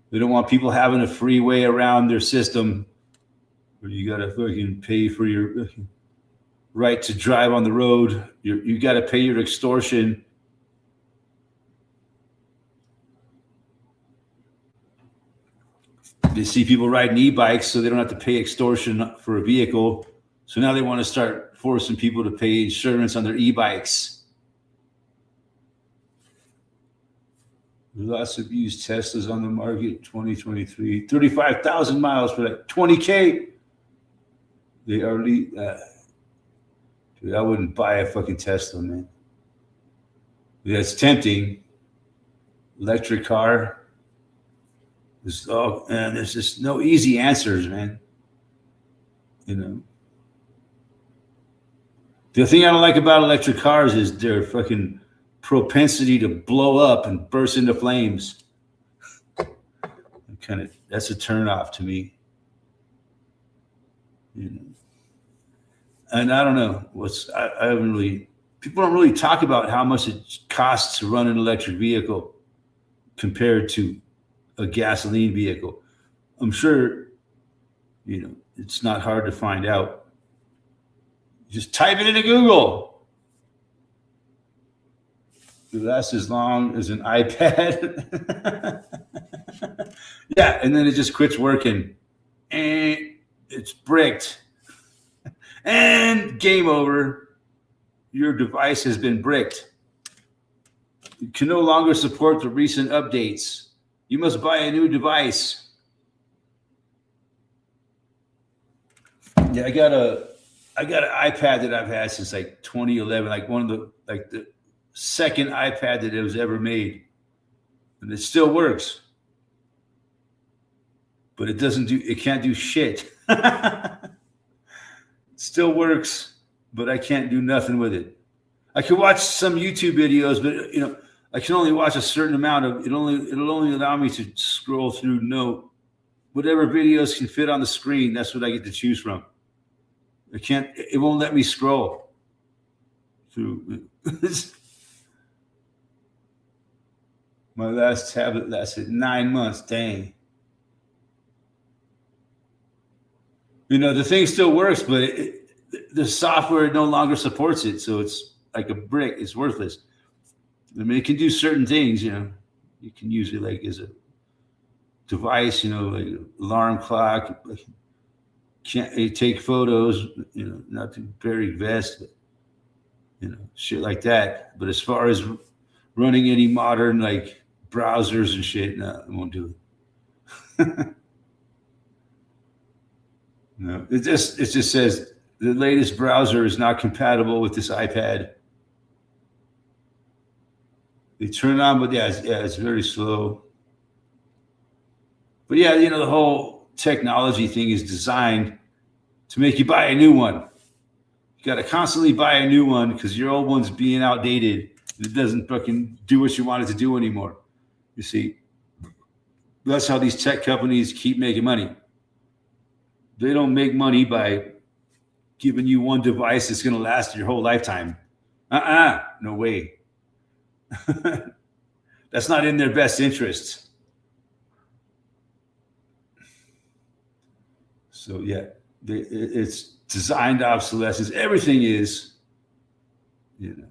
They don't want people having a freeway around their system where you got to fucking pay for your right to drive on the road. You got to pay your extortion. They see people riding e-bikes so they don't have to pay extortion for a vehicle. So now they want to start forcing people to pay insurance on their e-bikes. Lots of used Teslas on the market, 2023, 35,000 miles for that, 20K. They already, dude, I wouldn't buy a fucking Tesla, man. Yeah, it's tempting. Electric car. There's just no easy answers, man. You know. The thing I don't like about electric cars is their fucking propensity to blow up and burst into flames. That's a turnoff to me. You know. And I don't know I haven't really, people don't really talk about how much it costs to run an electric vehicle compared to a gasoline vehicle. I'm sure, you know, it's not hard to find out. Just type it into Google. It lasts as long as an iPad. Yeah, and then it just quits working. And it's bricked. And game over. Your device has been bricked. It can no longer support the recent updates. You must buy a new device. Yeah, I got an iPad that I've had since like 2011, like the second iPad that it was ever made, and it still works, but it can't do shit. It still works, but I can't do nothing with it. I can watch some YouTube videos, but you know, I can only watch a certain amount of it. It'll only allow me to scroll through whatever videos can fit on the screen. That's what I get to choose from. It won't let me scroll through. My last tablet lasted 9 months. Dang. You know, the thing still works, but the software no longer supports it. So it's like a brick. It's worthless. I mean, it can do certain things, you know. You can use it like as a device, you know, like alarm clock. Can't take photos, you know, not to bury vest, but, you know, shit like that. But as far as running any modern like browsers and shit, no, I won't do it. No, it just says the latest browser is not compatible with this iPad. They turn it on, but it's very slow. But yeah, you know, the whole technology thing is designed to make you buy a new one. You got to constantly buy a new one because your old one's being outdated. It doesn't fucking do what you want it to do anymore. You see, that's how these tech companies keep making money. They don't make money by giving you one device that's going to last your whole lifetime. No way. That's not in their best interest. So yeah, it's designed obsolescence. Everything is, you know,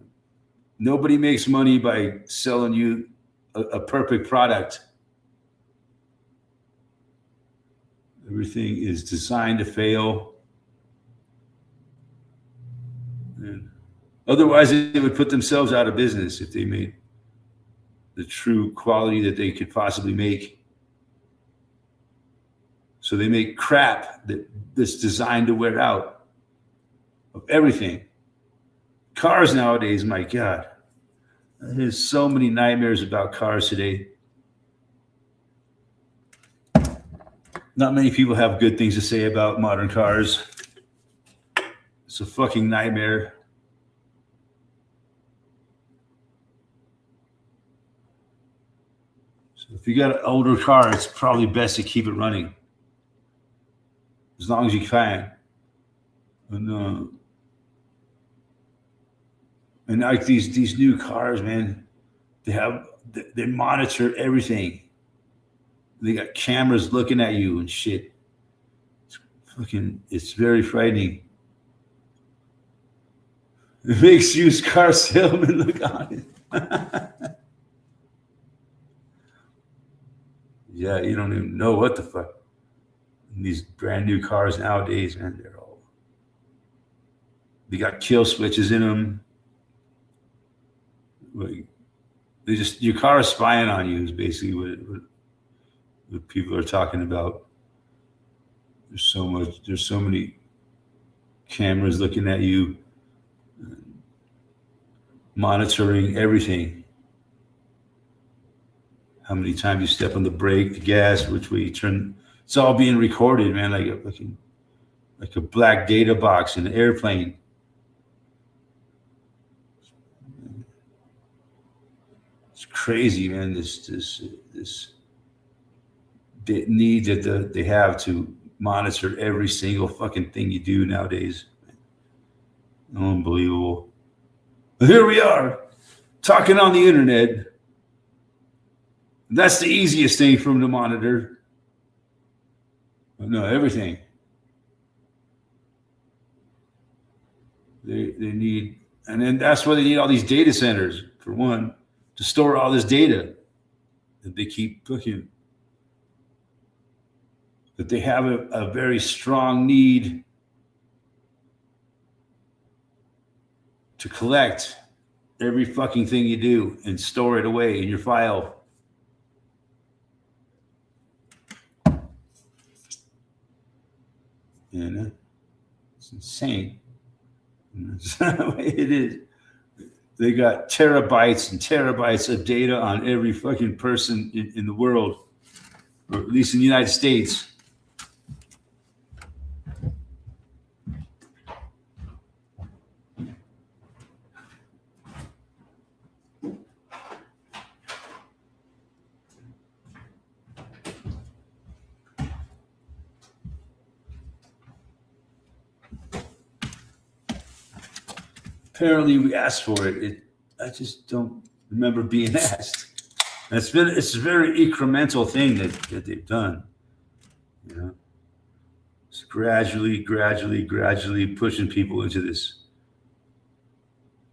nobody makes money by selling you a perfect product. Everything is designed to fail. And otherwise, they would put themselves out of business if they made the true quality that they could possibly make. So they make crap that's designed to wear out of everything. Cars nowadays, my God, there's so many nightmares about cars today. Not many people have good things to say about modern cars. It's a fucking nightmare. So if you got an older car, it's probably best to keep it running as long as you can. And like these new cars, man, they monitor everything. They got cameras looking at you and shit. It's very frightening. It makes used car salesmen look honest. Yeah, you don't even know what the fuck. These brand new cars nowadays, man, they got kill switches in them. Your car is spying on you is basically what people are talking about. There's so many cameras looking at you, monitoring everything. How many times you step on the brake, the gas, which way you turn. It's all being recorded, man, like a black data box in an airplane. It's crazy, man. This need that they have to monitor every single fucking thing you do nowadays. Unbelievable. But here we are, talking on the internet. That's the easiest thing for them to monitor. No, everything. They need, and then that's why they need all these data centers, for one, to store all this data that they keep looking. That they have a very strong need to collect every fucking thing you do and store it away in your file. You know, it's insane. That's not the way it is. They got terabytes and terabytes of data on every fucking person in the world, or at least in the United States. Apparently, we asked for it. I just don't remember being asked. And it's a very incremental thing that they've done. You know, it's gradually pushing people into this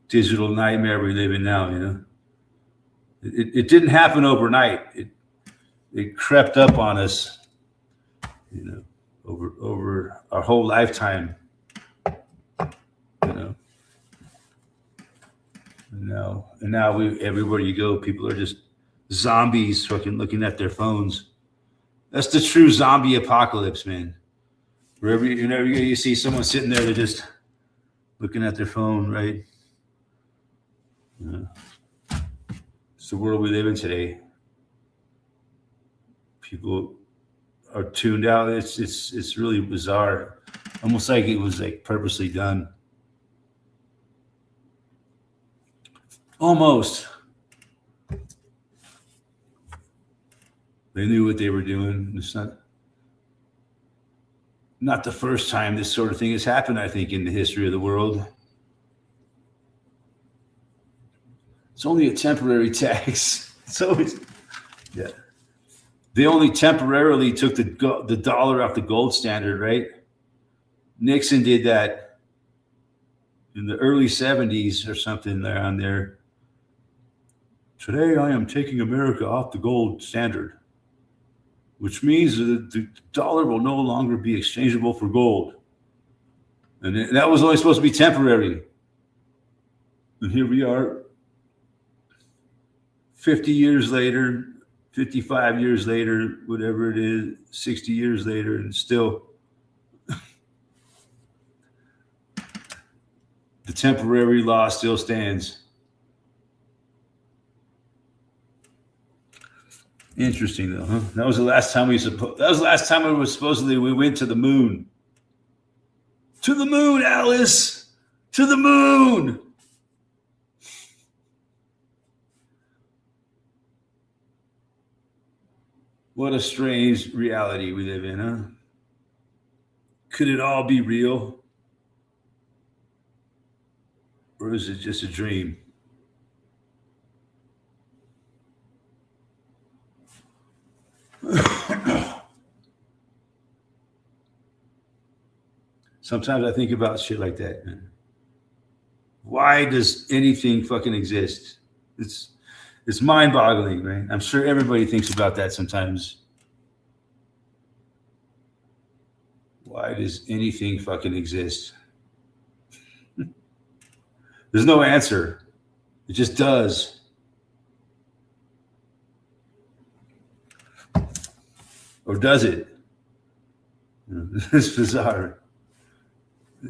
digital nightmare we live in now. You know, it didn't happen overnight. It crept up on us. You know, over our whole lifetime. You know. And now everywhere you go, people are just zombies fucking looking at their phones. That's the true zombie apocalypse, man. Wherever you see someone sitting there, they're just looking at their phone, right? It's the world we live in today. People are tuned out. It's really bizarre. Almost like it was like purposely done. Almost. They knew what they were doing. It's not the first time this sort of thing has happened, I think, in the history of the world. It's only a temporary tax. Yeah. They only temporarily took the dollar off the gold standard, right? Nixon did that in the early 70s or something around there. Today, I am taking America off the gold standard, which means that the dollar will no longer be exchangeable for gold. And that was only supposed to be temporary. And here we are, 50 years later, 55 years later, whatever it is, 60 years later, and still the temporary law still stands. Interesting, though, huh? That was the last time we went to the moon. To the moon, Alice! To the moon! What a strange reality we live in, huh? Could it all be real? Or is it just a dream? Sometimes I think about shit like that, man. Why does anything fucking exist? It's it's mind-boggling, right? I'm sure everybody thinks about that sometimes. Why does anything fucking exist? There's no answer. It just does. Or does it? It's bizarre.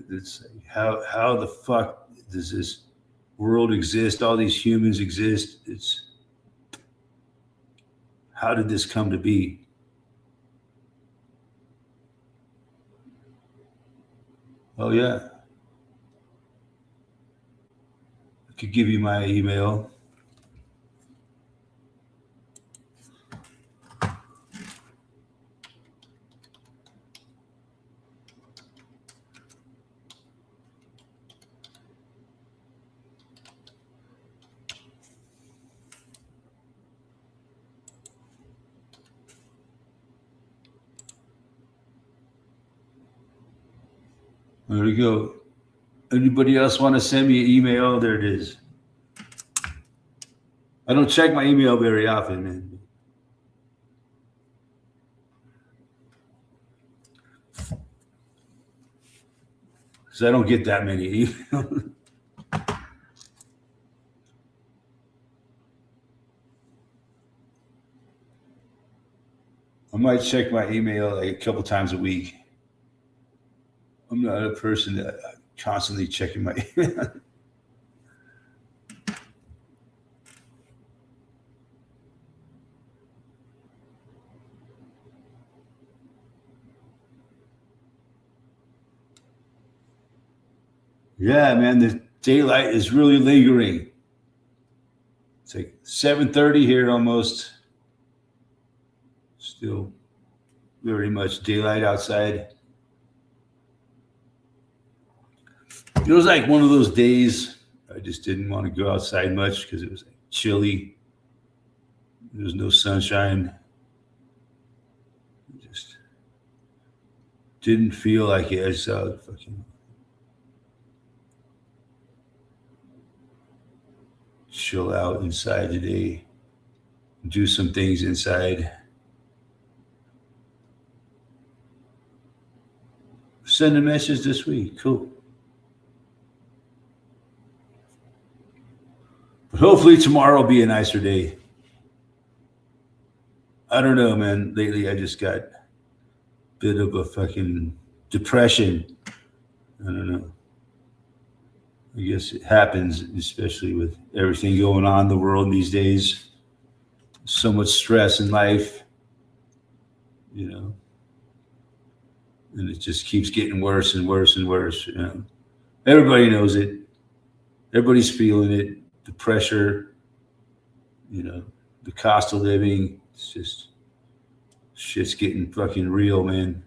It's how the fuck does this world exist? All these humans exist. It's how did this come to be? Oh yeah, I could give you my email. There we go. Anybody else want to send me an email? There it is. I don't check my email very often, man. Because I don't get that many emails. I might check my email like a couple times a week. I'm not a person that constantly checking my email. Yeah, man, the daylight is really lingering. It's like 7:30 here almost. Still very much daylight outside. It was like one of those days I just didn't want to go outside much because it was like chilly. There was no sunshine. It just didn't feel like it. I just fucking chill out inside today, do some things inside. Send a message this week. Cool. But hopefully tomorrow will be a nicer day. I don't know, man. Lately, I just got a bit of a fucking depression. I don't know. I guess it happens, especially with everything going on in the world these days. So much stress in life, you know, and it just keeps getting worse and worse and worse. You know, everybody knows it. Everybody's feeling it. The pressure, you know, the cost of living. It's just shit's getting fucking real, man.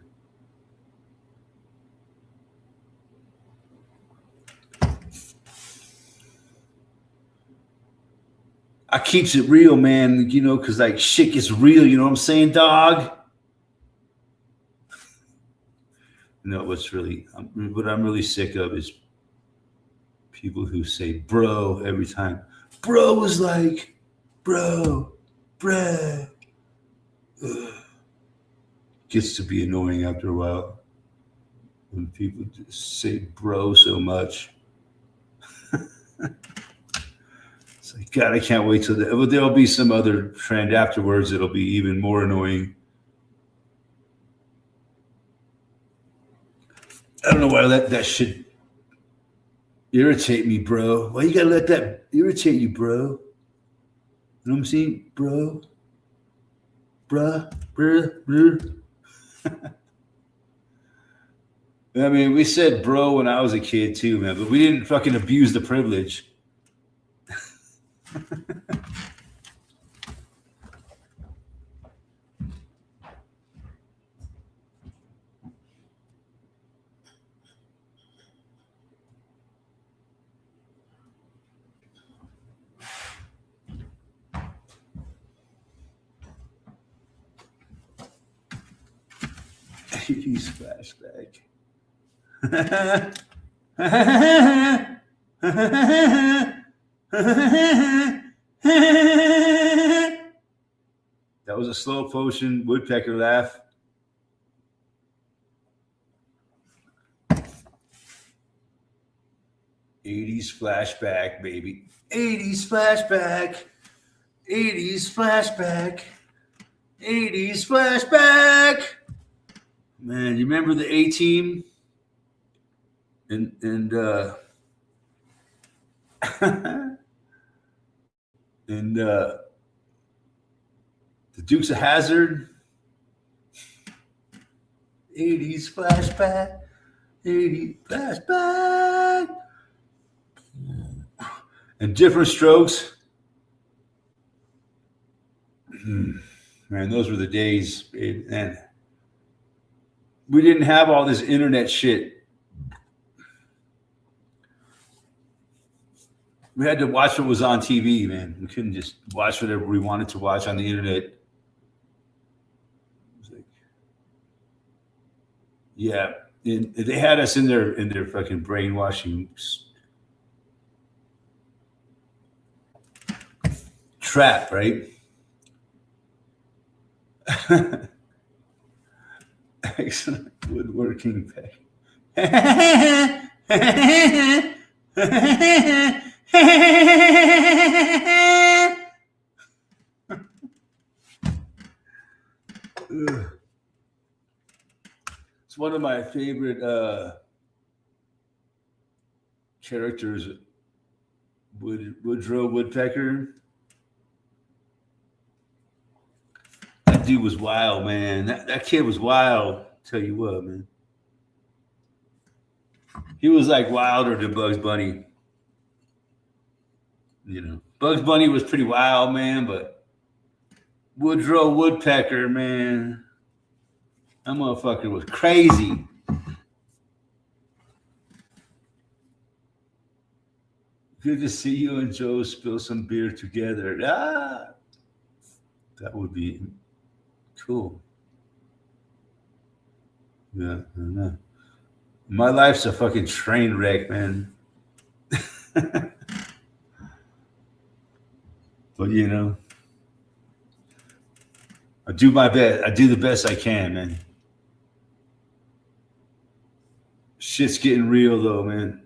I keeps it real, man, you know, because like shit gets real, you know what I'm saying, dog? You know what I'm really sick of is people who say bro every time. Bro was like, bro, bruh. Ugh. Gets to be annoying after a while when people just say bro so much. It's like, God, I can't wait till there'll be some other trend afterwards that'll be even more annoying. I don't know why that should irritate me, bro. Why you gotta let that irritate you, bro? You know what I'm saying? Bro, bruh, bruh, bruh. I mean, we said bro when I was a kid too, man, but we didn't fucking abuse the privilege. 80s flashback. That was a slow potion woodpecker laugh. '80s flashback, baby. '80s flashback. '80s flashback. '80s flashback. Man, you remember the A-Team? And and the Dukes of Hazzard. '80s flashback. '80s flashback. And Different Strokes. Man, those were the days. And we didn't have all this internet shit. We had to watch what was on TV, man. We couldn't just watch whatever we wanted to watch on the internet. Yeah, and they had us in their fucking brainwashing trap, right? Excellent woodworking pay. It's one of my favorite characters, Woodrow Woodpecker. That dude was wild, man. That kid was wild. Tell you what, man. He was like wilder than Bugs Bunny. You know, Bugs Bunny was pretty wild, man, but Woodrow Woodpecker, man, that motherfucker was crazy. Good to see you and Joe spill some beer together. Ah, that would be cool. Yeah, I know. My life's a fucking train wreck, man. But you know, I do my best. I do the best I can, man. Shit's getting real though, man.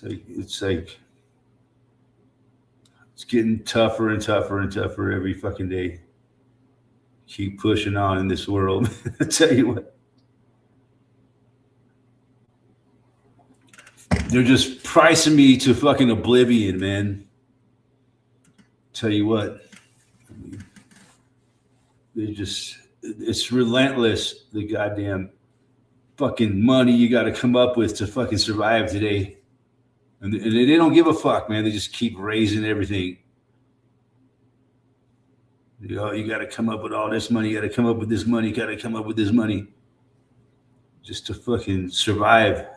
It's getting tougher and tougher and tougher every fucking day. Keep pushing on in this world. I tell you what. They're just pricing me to fucking oblivion, man. Tell you what. It's relentless, the goddamn fucking money you got to come up with to fucking survive today. And they don't give a fuck, man. They just keep raising everything. You know, you got to come up with all this money. You got to come up with this money. You got to come up with this money just to fucking survive.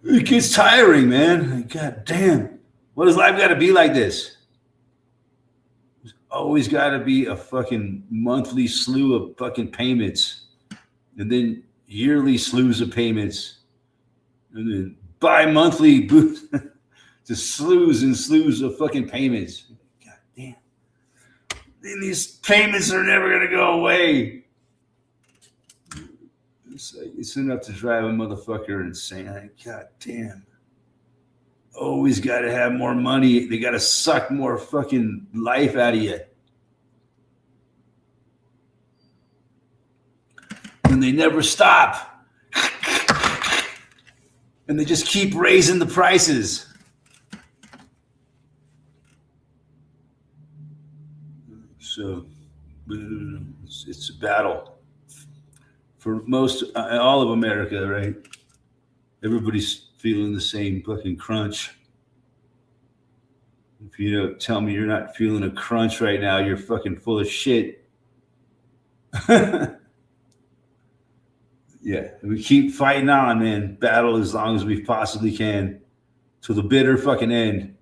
It gets tiring, man. God damn. What does life got to be like this? There's always got to be a fucking monthly slew of fucking payments. And then yearly slews of payments. And then bi-monthly just slews and slews of fucking payments. God damn. And these payments are never going to go away. It's enough to drive a motherfucker insane. God damn. Always got to have more money. They got to suck more fucking life out of you. And they never stop. And they just keep raising the prices. So it's a battle. For all of America, right? Everybody's feeling the same fucking crunch. If you don't tell me you're not feeling a crunch right now, you're fucking full of shit. Yeah, we keep fighting on, man. Battle as long as we possibly can to the bitter fucking end.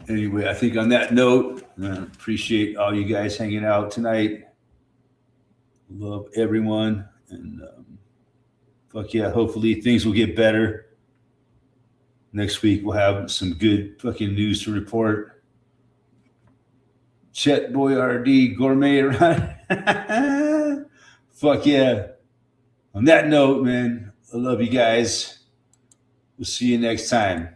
Anyway, I think on that note, appreciate all you guys hanging out tonight. Love everyone. And fuck yeah, hopefully things will get better. Next week, we'll have some good fucking news to report. Chet Boyardee gourmet around. Fuck yeah. On that note, man, I love you guys. We'll see you next time.